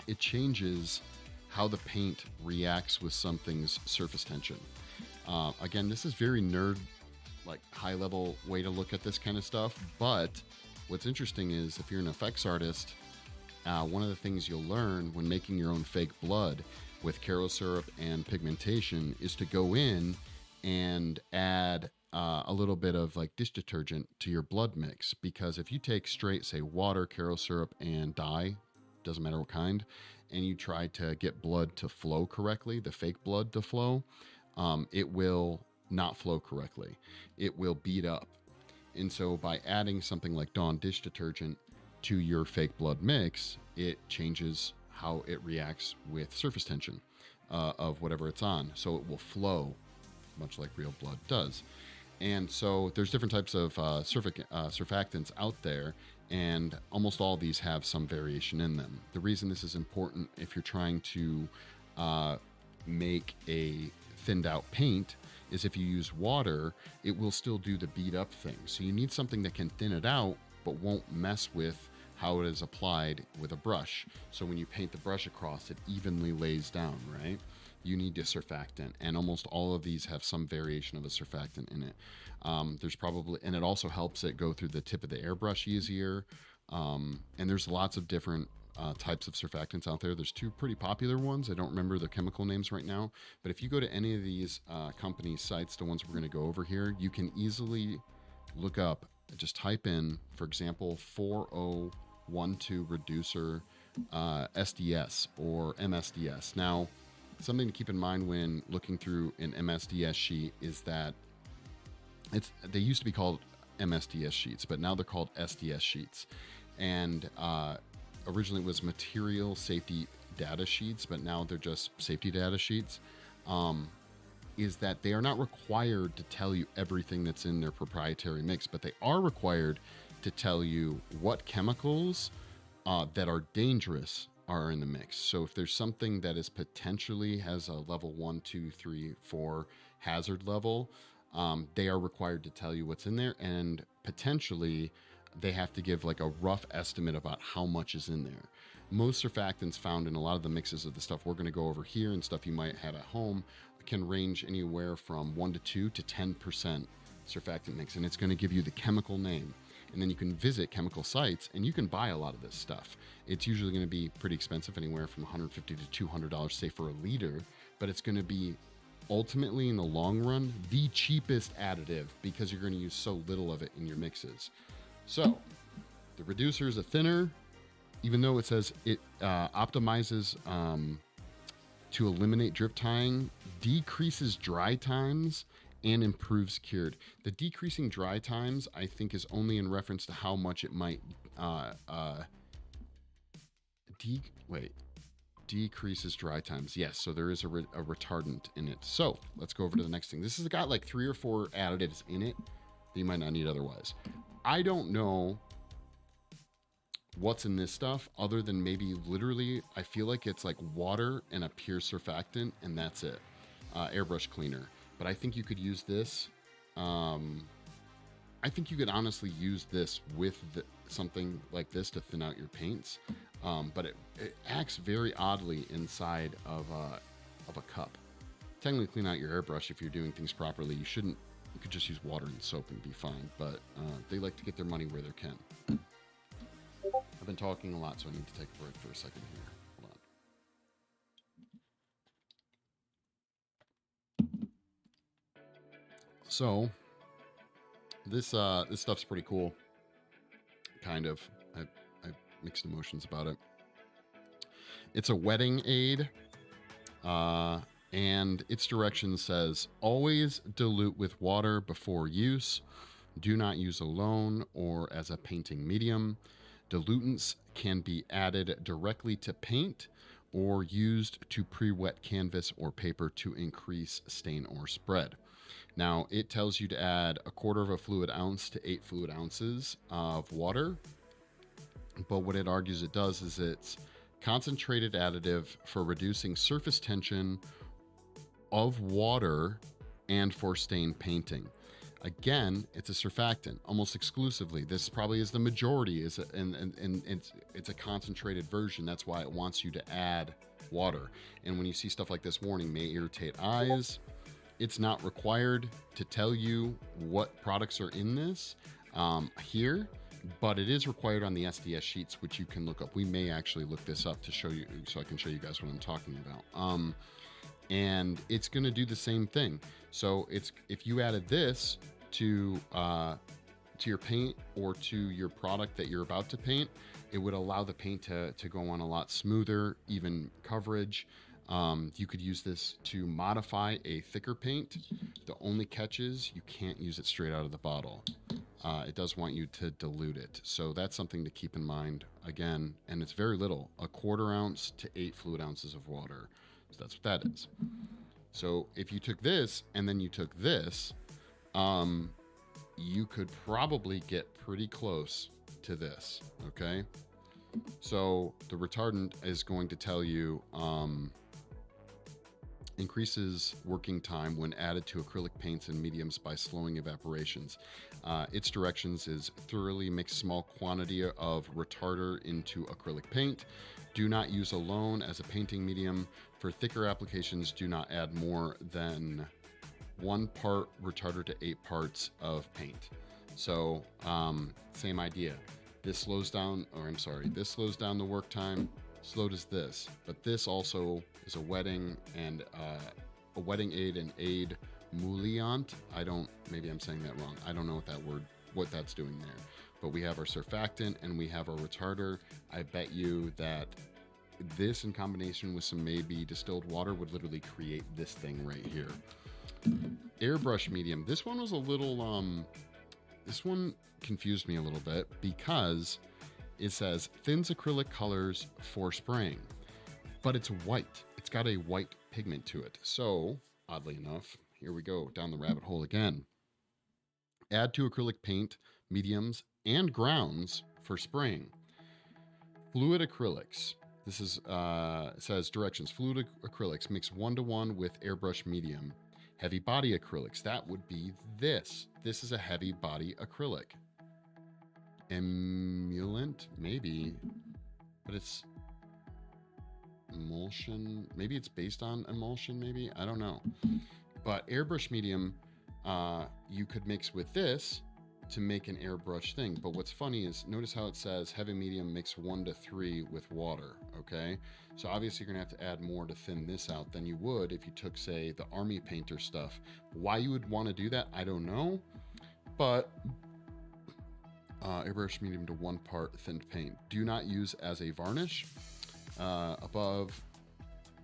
It changes how the paint reacts with something's surface tension. Again, this is very nerd, like high level way to look at this kind of stuff. But what's interesting is if you're an effects artist, one of the things you'll learn when making your own fake blood with Caro syrup and pigmentation is to go in and add a little bit of like dish detergent to your blood mix. Because if you take straight, say, water, Caro syrup, and dye, doesn't matter what kind, and you try to get blood to flow correctly, the fake blood to flow, it will not flow correctly. It will bead up. And so by adding something like Dawn dish detergent to your fake blood mix, it changes how it reacts with surface tension of whatever it's on. So it will flow much like real blood does. And so there's different types of surfactants out there, and almost all of these have some variation in them. The reason this is important if you're trying to make a thinned out paint is if you use water, it will still do the bead up thing. So you need something that can thin it out but won't mess with how it is applied with a brush. So when you paint the brush across, it evenly lays down, right? You need a surfactant, and almost all of these have some variation of a surfactant in it. There's probably, and it also helps it go through the tip of the airbrush easier. And there's lots of different types of surfactants out there. There's two pretty popular ones. I don't remember their chemical names right now, but if you go to any of these company sites, the ones we're going to go over here, you can easily look up, just type in, for example, 4012 reducer SDS or MSDS. Now, something to keep in mind when looking through an MSDS sheet is that they used to be called MSDS sheets, but now they're called SDS sheets. And originally it was material safety data sheets, but now they're just safety data sheets. Is that they are not required to tell you everything that's in their proprietary mix, but they are required to tell you what chemicals that are dangerous are in the mix. So if there's something that is potentially has a level 1, 2, 3, 4 hazard level, they are required to tell you what's in there, and potentially they have to give like a rough estimate about how much is in there. Most surfactants found in a lot of the mixes of the stuff we're going to go over here and stuff you might have at home can range anywhere from 1 to 2 to 10% surfactant mix, and it's going to give you the chemical name. And then you can visit chemical sites and you can buy a lot of this stuff. It's usually going to be pretty expensive, anywhere from $150 to $200, say, for a liter, but it's going to be ultimately in the long run the cheapest additive because you're going to use so little of it in your mixes. So the reducer is a thinner, even though it says it optimizes to eliminate drip tying, decreases dry times, and improves cured. The decreasing dry times, I think, is only in reference to how much it might decreases dry times. Yes, so there is a retardant in it. So let's go over to the next thing. This has got like 3 or 4 additives in it that you might not need otherwise. I don't know what's in this stuff other than maybe literally, I feel like it's like water and a pure surfactant, and that's it. Airbrush cleaner. But I think you could use this. I think you could honestly use this with something like this to thin out your paints. But it acts very oddly inside of a cup. Technically, clean out your airbrush if you're doing things properly. You shouldn't. You could just use water and soap and be fine. But they like to get their money where they can. I've been talking a lot, so I need to take a break for a second here. Hold on. So this stuff's pretty cool. Kind of. I mixed emotions about it. It's a wetting aid, and its direction says, always dilute with water before use. Do not use alone or as a painting medium. Dilutants can be added directly to paint or used to pre-wet canvas or paper to increase stain or spread. Now, it tells you to add 1/4 fluid ounce to 8 fluid ounces of water. But what it argues it does is it's concentrated additive for reducing surface tension of water and for stain painting. Again, it's a surfactant almost exclusively. This probably is the majority, and it's a concentrated version. That's why it wants you to add water. And when you see stuff like this warning, may irritate eyes, it's not required to tell you what products are in this here, but it is required on the SDS sheets, which you can look up. We may actually look this up to show you, so I can show you guys what I'm talking about. And it's going to do the same thing. So it's, if you added this to your paint or to your product that you're about to paint, it would allow the paint to go on a lot smoother, even coverage. You could use this to modify a thicker paint. The only catch is you can't use it straight out of the bottle. It does want you to dilute it. So that's something to keep in mind again. And it's very little, 1/4 ounce to 8 fluid ounces of water. So that's what that is. So if you took this and then you took this, you could probably get pretty close to this, okay? So the retardant is going to tell you increases working time when added to acrylic paints and mediums by slowing evaporations. Its directions is thoroughly mix small quantity of retarder into acrylic paint. Do not use alone as a painting medium. For thicker applications, do not add more than 1 part retarder to 8 parts of paint. So same idea. This slows down, this slows down the work time. So does this, but this also is a wetting and a wetting aid and aid mouliant. Maybe I'm saying that wrong. I don't know what that's doing there. But we have our surfactant and we have our retarder. I bet you that this in combination with some maybe distilled water would literally create this thing right here. Airbrush medium. This one was a little, this one confused me a little bit because it says thins acrylic colors for spraying, but it's white. It's got a white pigment to it. So oddly enough, here we go down the rabbit hole again. Add to acrylic paint, mediums, and grounds for spraying. Fluid acrylics. This is, it says directions. Fluid acrylics mix 1-to-1 with airbrush medium. Heavy body acrylics. That would be this. This is a heavy body acrylic. Emulant, maybe, but it's emulsion. Maybe it's based on emulsion, maybe. I don't know. But airbrush medium, you could mix with this to make an airbrush thing. But what's funny is notice how it says heavy medium mix 1 to 3 with water, okay? So obviously you're gonna have to add more to thin this out than you would if you took, say, the army painter stuff. Why you would wanna do that, I don't know, but airbrush medium to 1 part thinned paint. Do not use as a varnish. Above,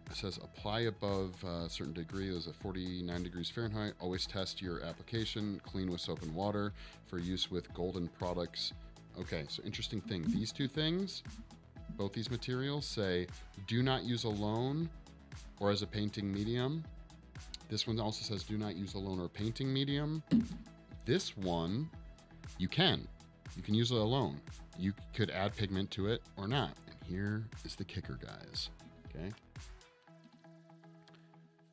it says apply above a certain degree. There's a 49 degrees Fahrenheit. Always test your application. Clean with soap and water for use with golden products. Okay, so interesting thing. These two things, both these materials say do not use alone or as a painting medium. This one also says do not use alone or painting medium. This one, you can. You can use it alone. You could add pigment to it or not. And here is the kicker, guys. Okay.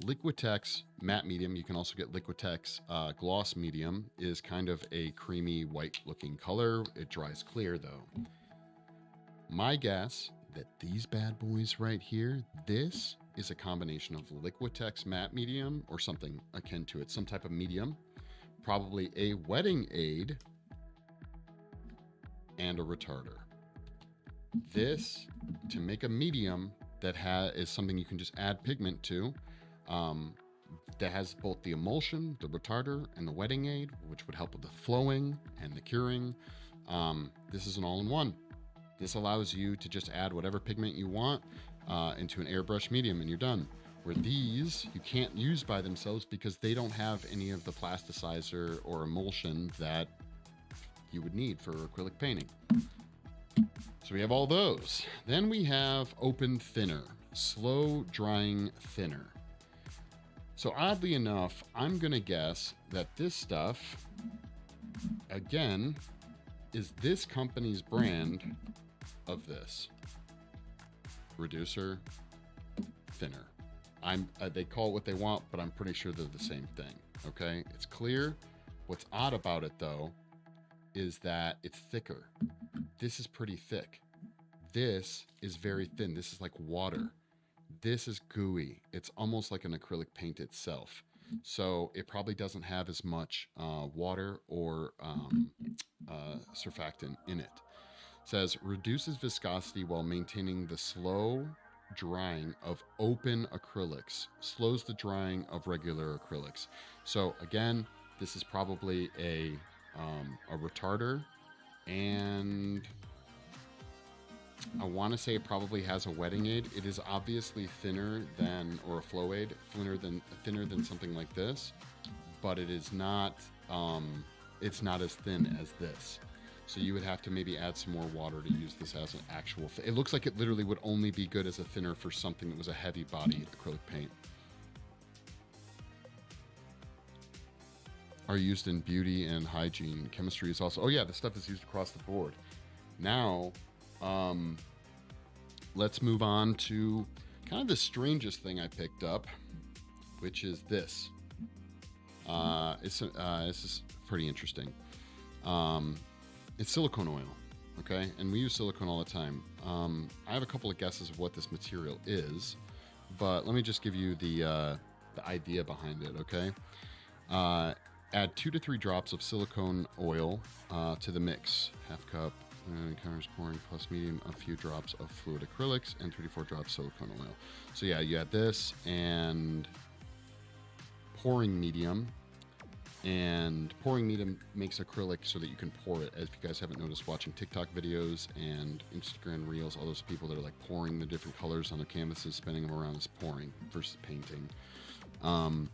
Liquitex matte medium, you can also get Liquitex gloss medium, is kind of a creamy white looking color. It dries clear though. My guess that these bad boys right here, this is a combination of Liquitex matte medium or something akin to it, some type of medium, probably a wetting aid and a retarder. This, to make a medium that is something you can just add pigment to, that has both the emulsion, the retarder, and the wetting aid, which would help with the flowing and the curing. This is an all-in-one. This allows you to just add whatever pigment you want into an airbrush medium and you're done. Where these, you can't use by themselves because they don't have any of the plasticizer or emulsion that you would need for acrylic painting. So we have all those. Then we have open thinner, slow drying thinner. So oddly enough, I'm gonna guess that this stuff, again, is this company's brand of this. Reducer, thinner. They call it what they want, but I'm pretty sure they're the same thing, okay? It's clear. What's odd about it though, is that it's thicker. This is pretty thick. This is very thin. This is like water. This is gooey. It's almost like an acrylic paint itself. So it probably doesn't have as much water or surfactant in it. It says reduces viscosity while maintaining the slow drying of open acrylics, slows the drying of regular acrylics. So again, this is probably a retarder and I want to say it probably has a wetting aid. It is obviously thinner than, or a flow aid, thinner than something like this, but it is not. It's not as thin as this. So you would have to maybe add some more water to use this as an actual. It looks like it literally would only be good as a thinner for something that was a heavy body acrylic paint. Are used in beauty and hygiene. Chemistry is also. Oh yeah, this stuff is used across the board. Now, let's move on to kind of the strangest thing I picked up, which is this. This is pretty interesting. It's silicone oil, okay? And we use silicone all the time. I have a couple of guesses of what this material is, but let me just give you the idea behind it, okay? Add 2 to 3 drops of silicone oil to the mix. Half cup, counters pouring plus medium, a few drops of fluid acrylics, and 3 to 4 drops silicone oil. So yeah, you add this and pouring medium. And pouring medium makes acrylic so that you can pour it. As if you guys haven't noticed watching TikTok videos and Instagram reels, all those people that are like pouring the different colors on their canvases, spinning them around is pouring versus painting. And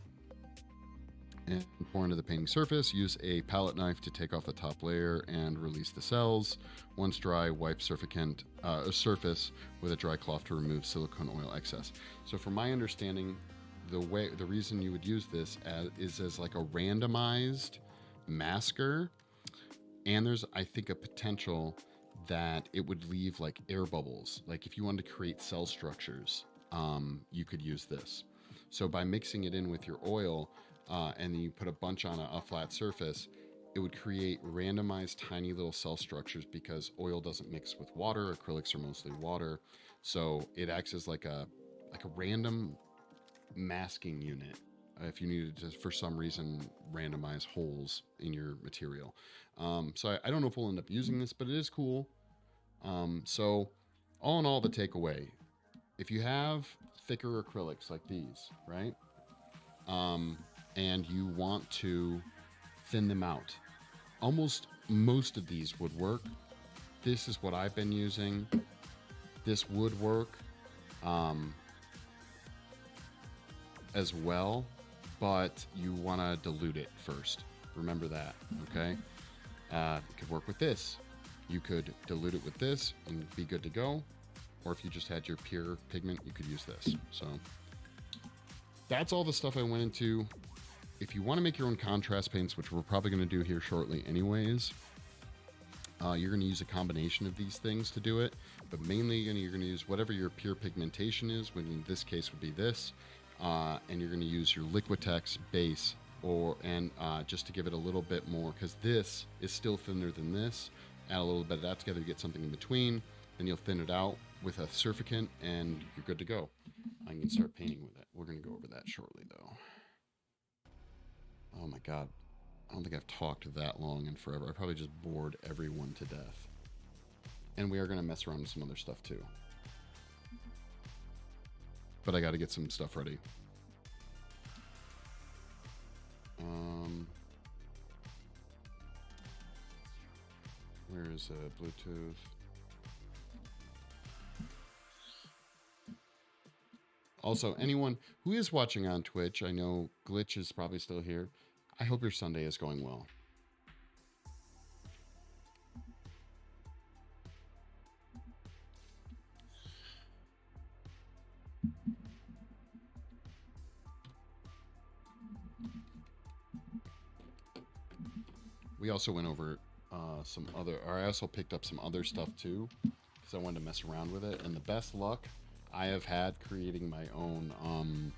pour into the painting surface. Use a palette knife to take off the top layer and release the cells. Once dry, wipe surface with a dry cloth to remove silicone oil excess. So from my understanding, the reason you would use this is as like a randomized masker, and there's, I think, a potential that it would leave like air bubbles. Like if you wanted to create cell structures, you could use this. So by mixing it in with your oil, and then you put a bunch on a flat surface, it would create randomized tiny little cell structures because oil doesn't mix with water. Acrylics are mostly water. So it acts as like a random masking unit if you needed to, for some reason, randomize holes in your material. So I don't know if we'll end up using this, but it is cool. So all in all, the takeaway, if you have thicker acrylics like these, right? And you want to thin them out, almost most of these would work. This is what I've been using. This would work as well, but you want to dilute it first. Remember that, okay? It could work with this. You could dilute it with this and be good to go. Or if you just had your pure pigment, you could use this. So that's all the stuff I went into. If you want to make your own contrast paints, which we're probably going to do here shortly anyways, you're going to use a combination of these things to do it. But mainly you're going to use whatever your pure pigmentation is, which in this case would be this. And you're going to use your Liquitex base, just to give it a little bit more, because this is still thinner than this. Add a little bit of that together to get something in between. Then you'll thin it out with a surfactant, and you're good to go. I can start painting with it. We're going to go over that shortly, though. Oh my god, I don't think I've talked that long in forever. I probably just bored everyone to death. And we are going to mess around with some other stuff too. But I got to get some stuff ready. Where is Bluetooth? Also, anyone who is watching on Twitch, I know Glitch is probably still here. I hope your Sunday is going well. We also went over I also picked up some other stuff too, because I wanted to mess around with it. And the best luck I have had creating my own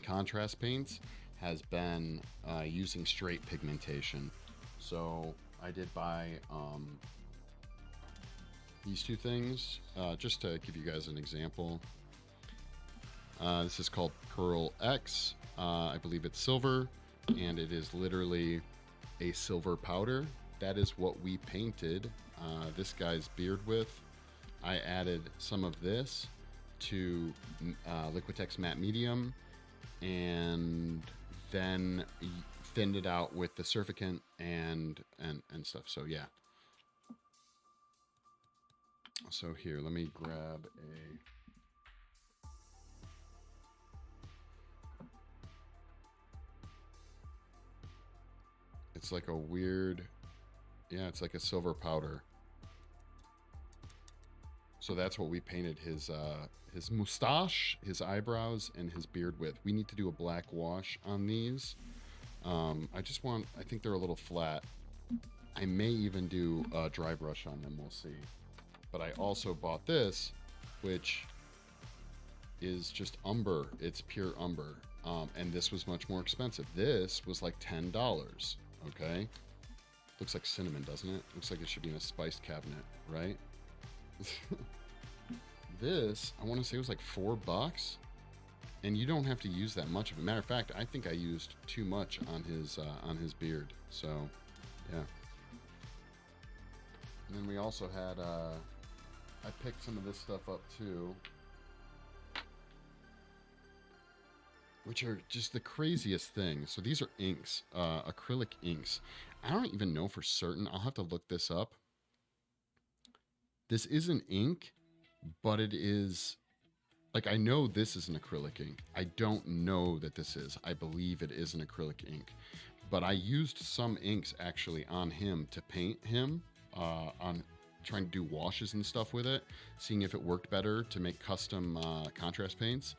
contrast paints has been using straight pigmentation. So I did buy these two things just to give you guys an example. This is called Pearl X. I believe it's silver, and it is literally a silver powder. That is what we painted this guy's beard with. I added some of this to Liquitex matte medium, and then thinned it out with the surfactant and stuff. So yeah, So here, let me grab a... It's like a weird... Yeah, it's like a silver powder. So that's what we painted his mustache, his eyebrows, and his beard with. We need to do a black wash on these. I think they're a little flat. I may even do a dry brush on them, we'll see. But I also bought this, which is just umber. It's pure umber. And this was much more expensive. This was like $10, okay? Looks like cinnamon, doesn't it? Looks like it should be in a spice cabinet, right? This, I want to say, was like $4, and you don't have to use that much of it. Matter of fact, I think I used too much on his beard. So, yeah. And then we also had, I picked some of this stuff up too, which are just the craziest thing. So these are inks, acrylic inks. I don't even know for certain. I'll have to look this up. This isn't ink, but it is, like, I know this is an acrylic ink. I don't know that this is. I believe it is an acrylic ink. But I used some inks actually on him to paint him, on trying to do washes and stuff with it, seeing if it worked better to make custom contrast paints.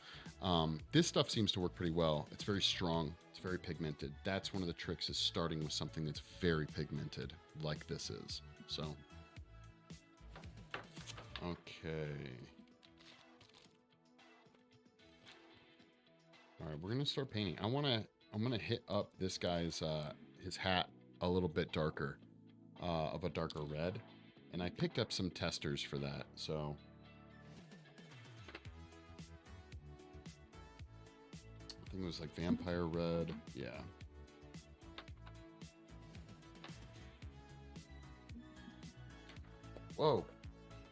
This stuff seems to work pretty well. It's very strong. It's very pigmented. That's one of the tricks, is starting with something that's very pigmented, like this is. So... Okay. All right, we're gonna start painting. I'm gonna hit up this guy's his hat a little bit darker, of a darker red, and I picked up some testers for that. So I think it was like vampire red. Yeah. Whoa.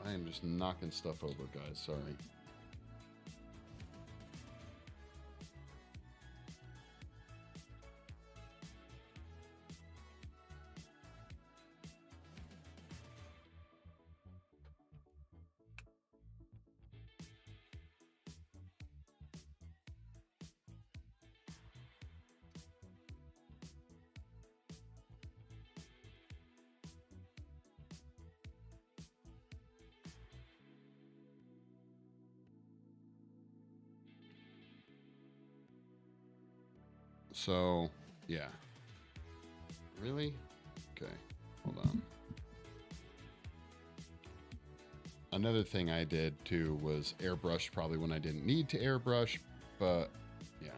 I am just knocking stuff over, guys. Sorry. So, yeah. Really? Okay, hold on. Another thing I did too was airbrush, probably when I didn't need to airbrush, but yeah.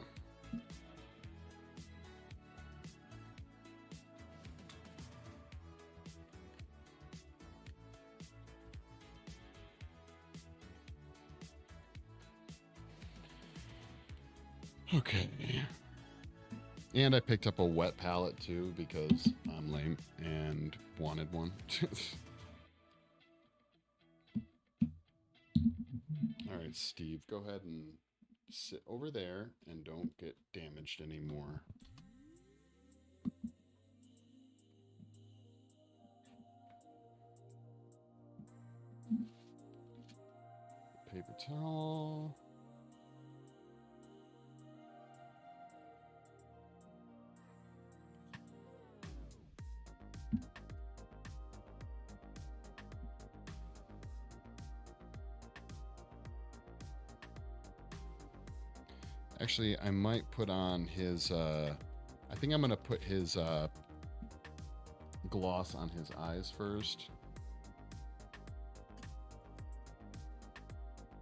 Okay. And I picked up a wet palette too because I'm lame and wanted one. All right, Steve, go ahead and sit over there and don't get damaged anymore. Paper towel. Actually, I might put on his, I think I'm going to put his gloss on his eyes first.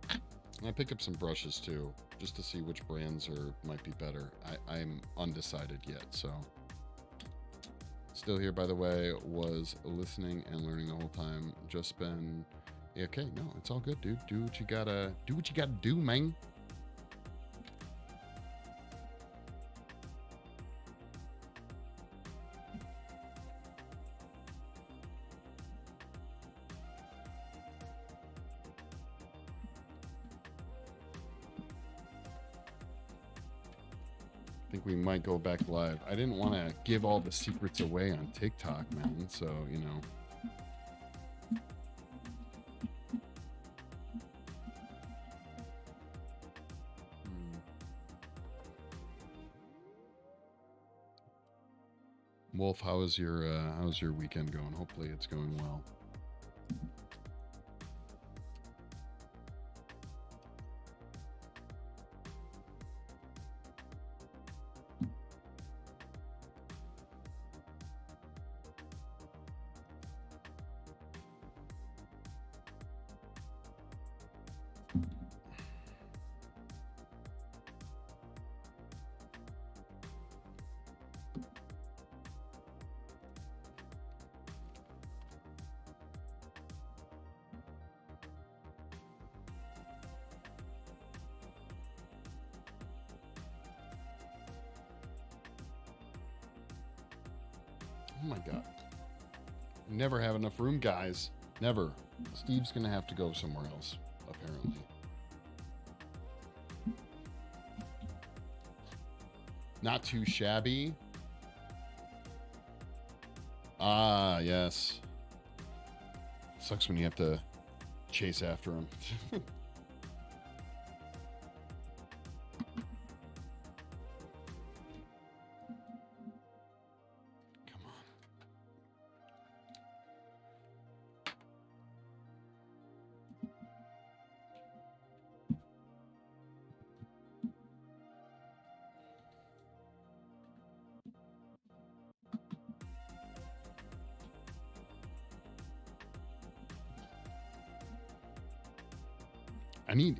And I picked up some brushes too, just to see which brands might be better. I'm undecided yet, so. Still here, by the way, was listening and learning the whole time. Just been, okay, no, it's all good, dude. Do what you gotta do, man. I think we might go back live. I didn't want to give all the secrets away on TikTok, man. So, you know. Wolf, how's your weekend going? Hopefully it's going well. Oh my god. Never have enough room, guys. Never. Steve's gonna have to go somewhere else, apparently. Not too shabby. Ah, yes. Sucks when you have to chase after him. Come on.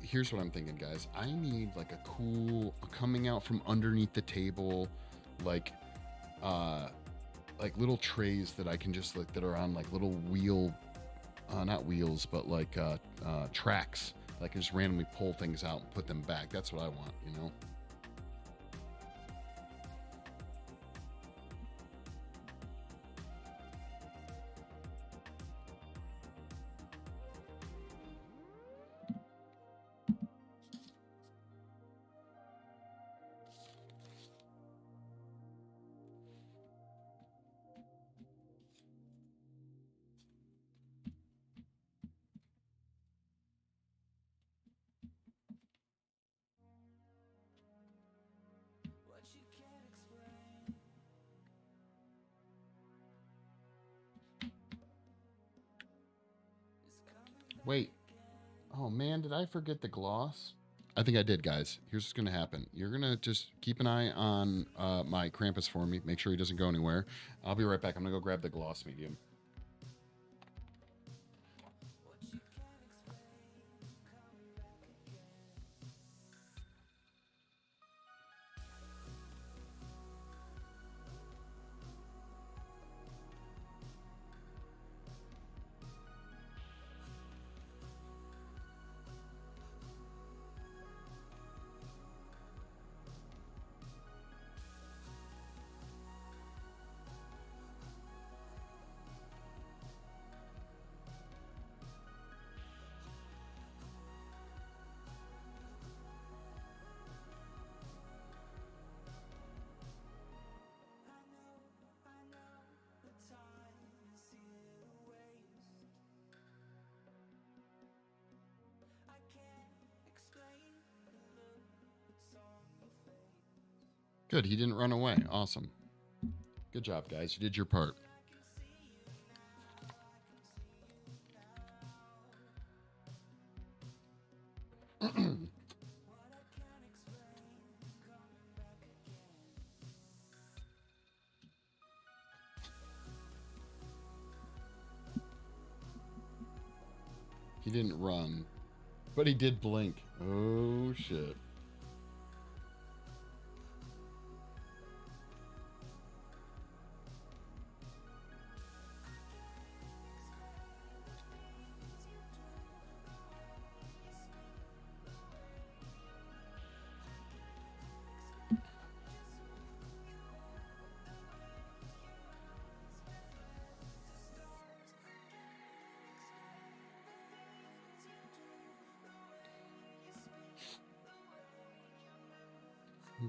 Here's what I'm thinking, guys. I need like a cool coming out from underneath the table, like little trays that I can just like that are on like little wheel, not wheels, but like tracks. I can just randomly pull things out and put them back. That's what I want, you know? Wait. Oh man, did I forget the gloss? I think I did, guys. Here's what's gonna happen. You're gonna just keep an eye on my Krampus for me. Make sure he doesn't go anywhere. I'll be right back. I'm gonna go grab the gloss medium. Good, he didn't run away. Awesome. Good job, guys. You did your part. He didn't run, but he did blink. Oh, shit.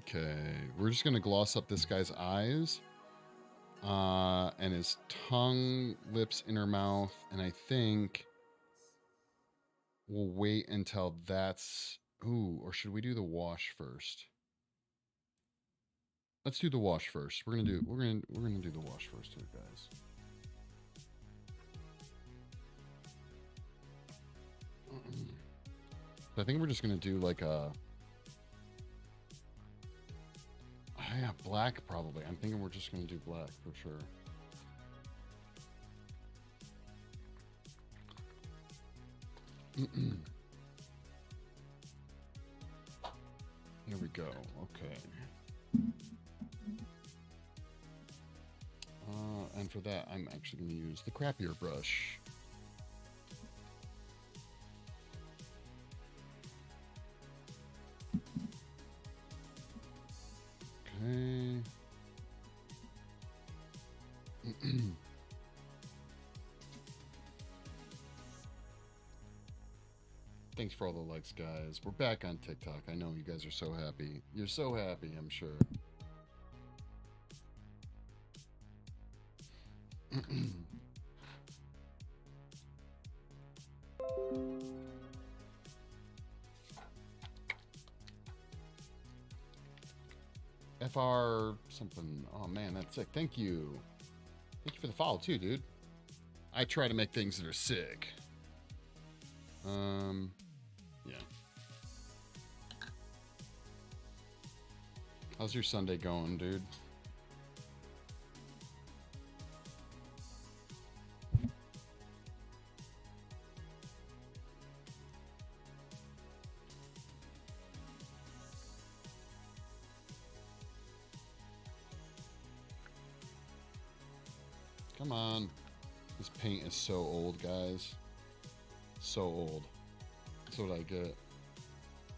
Okay, we're just gonna gloss up this guy's eyes, and his tongue, lips, inner mouth, and I think we'll wait until that's. Ooh, or should we do the wash first? Let's do the wash first. We're gonna do the wash first here, guys. I think we're just gonna do like a yeah, black probably. I'm thinking we're just gonna do black for sure. Here we go. Okay. And for that, I'm actually going to use the crappier brush. Okay. Thanks for all the likes, guys. We're back on TikTok. I know you guys are so happy. You're so happy, I'm sure. FR something. Oh man, that's sick. Thank you. Thank you for the follow too, dude. I try to make things that are sick. Yeah. How's your Sunday going, dude? Come on. This paint is so old, guys. So old. That's what I get.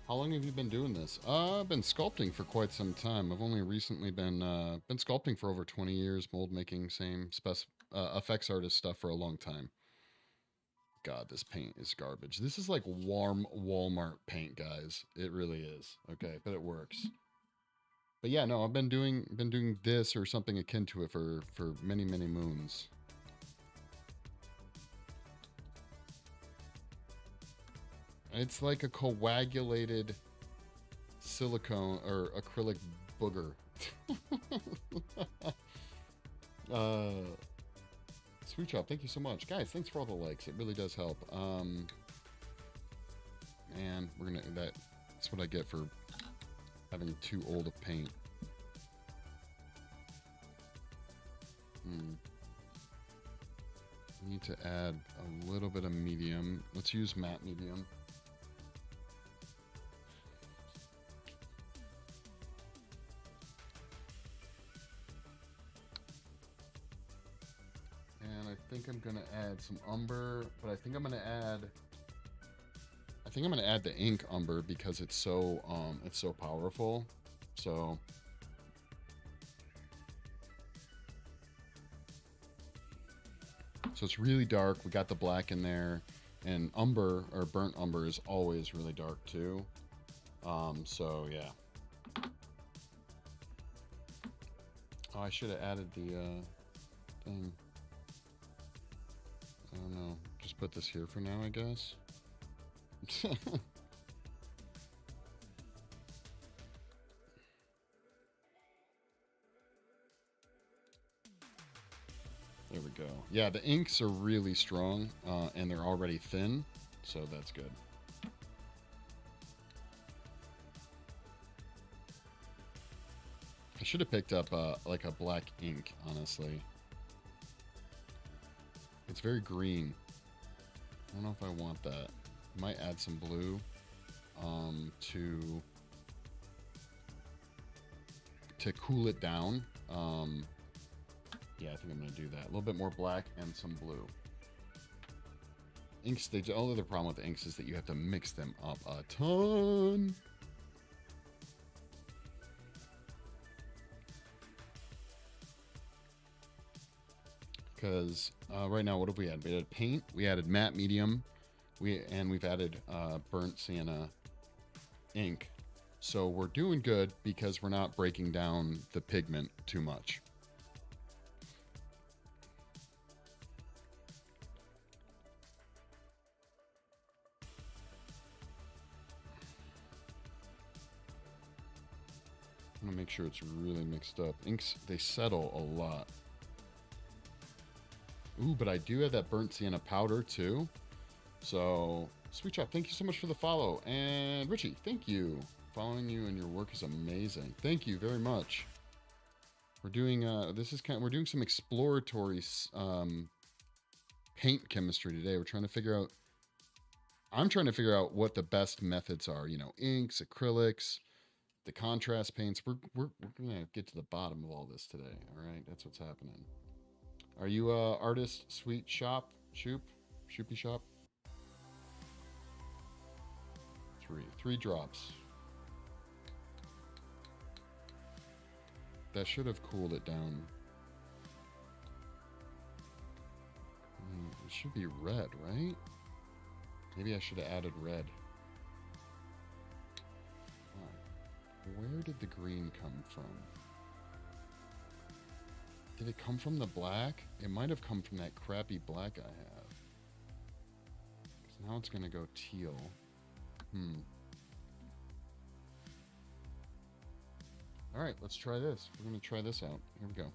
How long have you been doing this? I've been sculpting for quite some time. I've only recently been sculpting for over 20 years, mold making, same effects artist stuff for a long time. God, this paint is garbage. This is like warm Walmart paint, guys. It really is. Okay, but it works. But yeah, no, I've been doing this or something akin to it for many, many moons. It's like a coagulated silicone or acrylic booger. Sweet Chop, thank you so much. Guys, thanks for all the likes. It really does help. And we're gonna that's what I get for having too old of paint. We need to add a little bit of medium. Let's use matte medium. And I think I'm gonna add some umber, but I think I'm gonna add the ink umber because it's so powerful. So it's really dark. We got the black in there, and umber or burnt umber is always really dark too. So yeah. Oh, I should have added the thing. I don't know. Just put this here for now, I guess. There we go. Yeah, the inks are really strong, and they're already thin, so that's good. I should have picked up like a black ink, honestly. It's very green. I don't know if I want that. Might add some blue to cool it down. Yeah, I think I'm going to do that. A little bit more black and some blue. Inks, the only other problem with inks is that you have to mix them up a ton. Because right now, what have we had? We added paint, we added matte medium, we've added burnt sienna ink. So we're doing good because we're not breaking down the pigment too much. I'm gonna make sure it's really mixed up. Inks, they settle a lot. Ooh, but I do have that burnt sienna powder too. So, Sweet Shop, thank you so much for the follow. And Richie, thank you. Following you and your work is amazing. Thank you very much. We're doing we're doing some exploratory paint chemistry today. I'm trying to figure out what the best methods are. You know, inks, acrylics, the contrast paints. We're gonna get to the bottom of all this today. All right, that's what's happening. Are you artist Sweet Shop Shoopy Shop? Three drops. That should have cooled it down. It should be red, right? Maybe I should have added red. Where did the green come from? Did it come from the black? It might have come from that crappy black I have. So now it's going to go teal. Alright, let's try this. We're going to try this out. Here we go.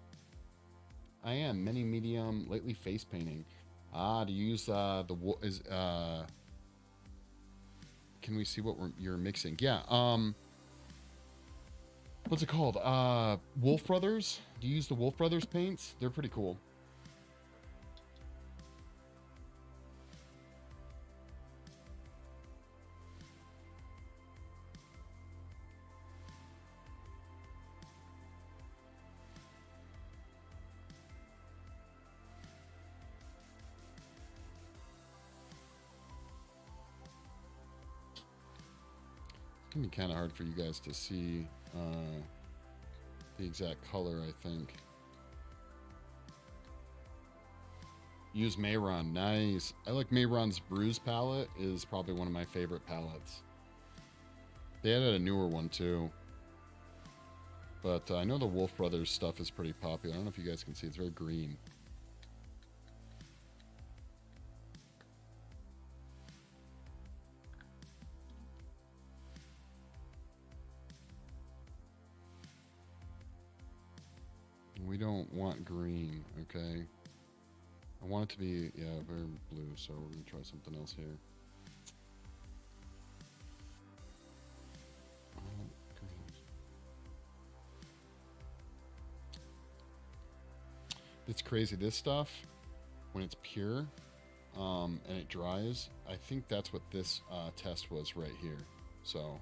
I am mini medium, lately face painting. Do you use can we see what you're mixing? Yeah, what's it called? Wolf Brothers? Do you use the Wolf Brothers paints? They're pretty cool. It's gonna be kind of hard for you guys to see the exact color, I think. Use Mayron. Nice. I like Mayron's Bruise palette. Is probably one of my favorite palettes. They added a newer one too. But I know the Wolf Brothers stuff is pretty popular. I don't know if you guys can see. It's very green. We don't want green, okay? I want it to be, yeah, very blue, so we're going to try something else here. It's crazy. This stuff, when it's pure and it dries, I think that's what this test was right here. So,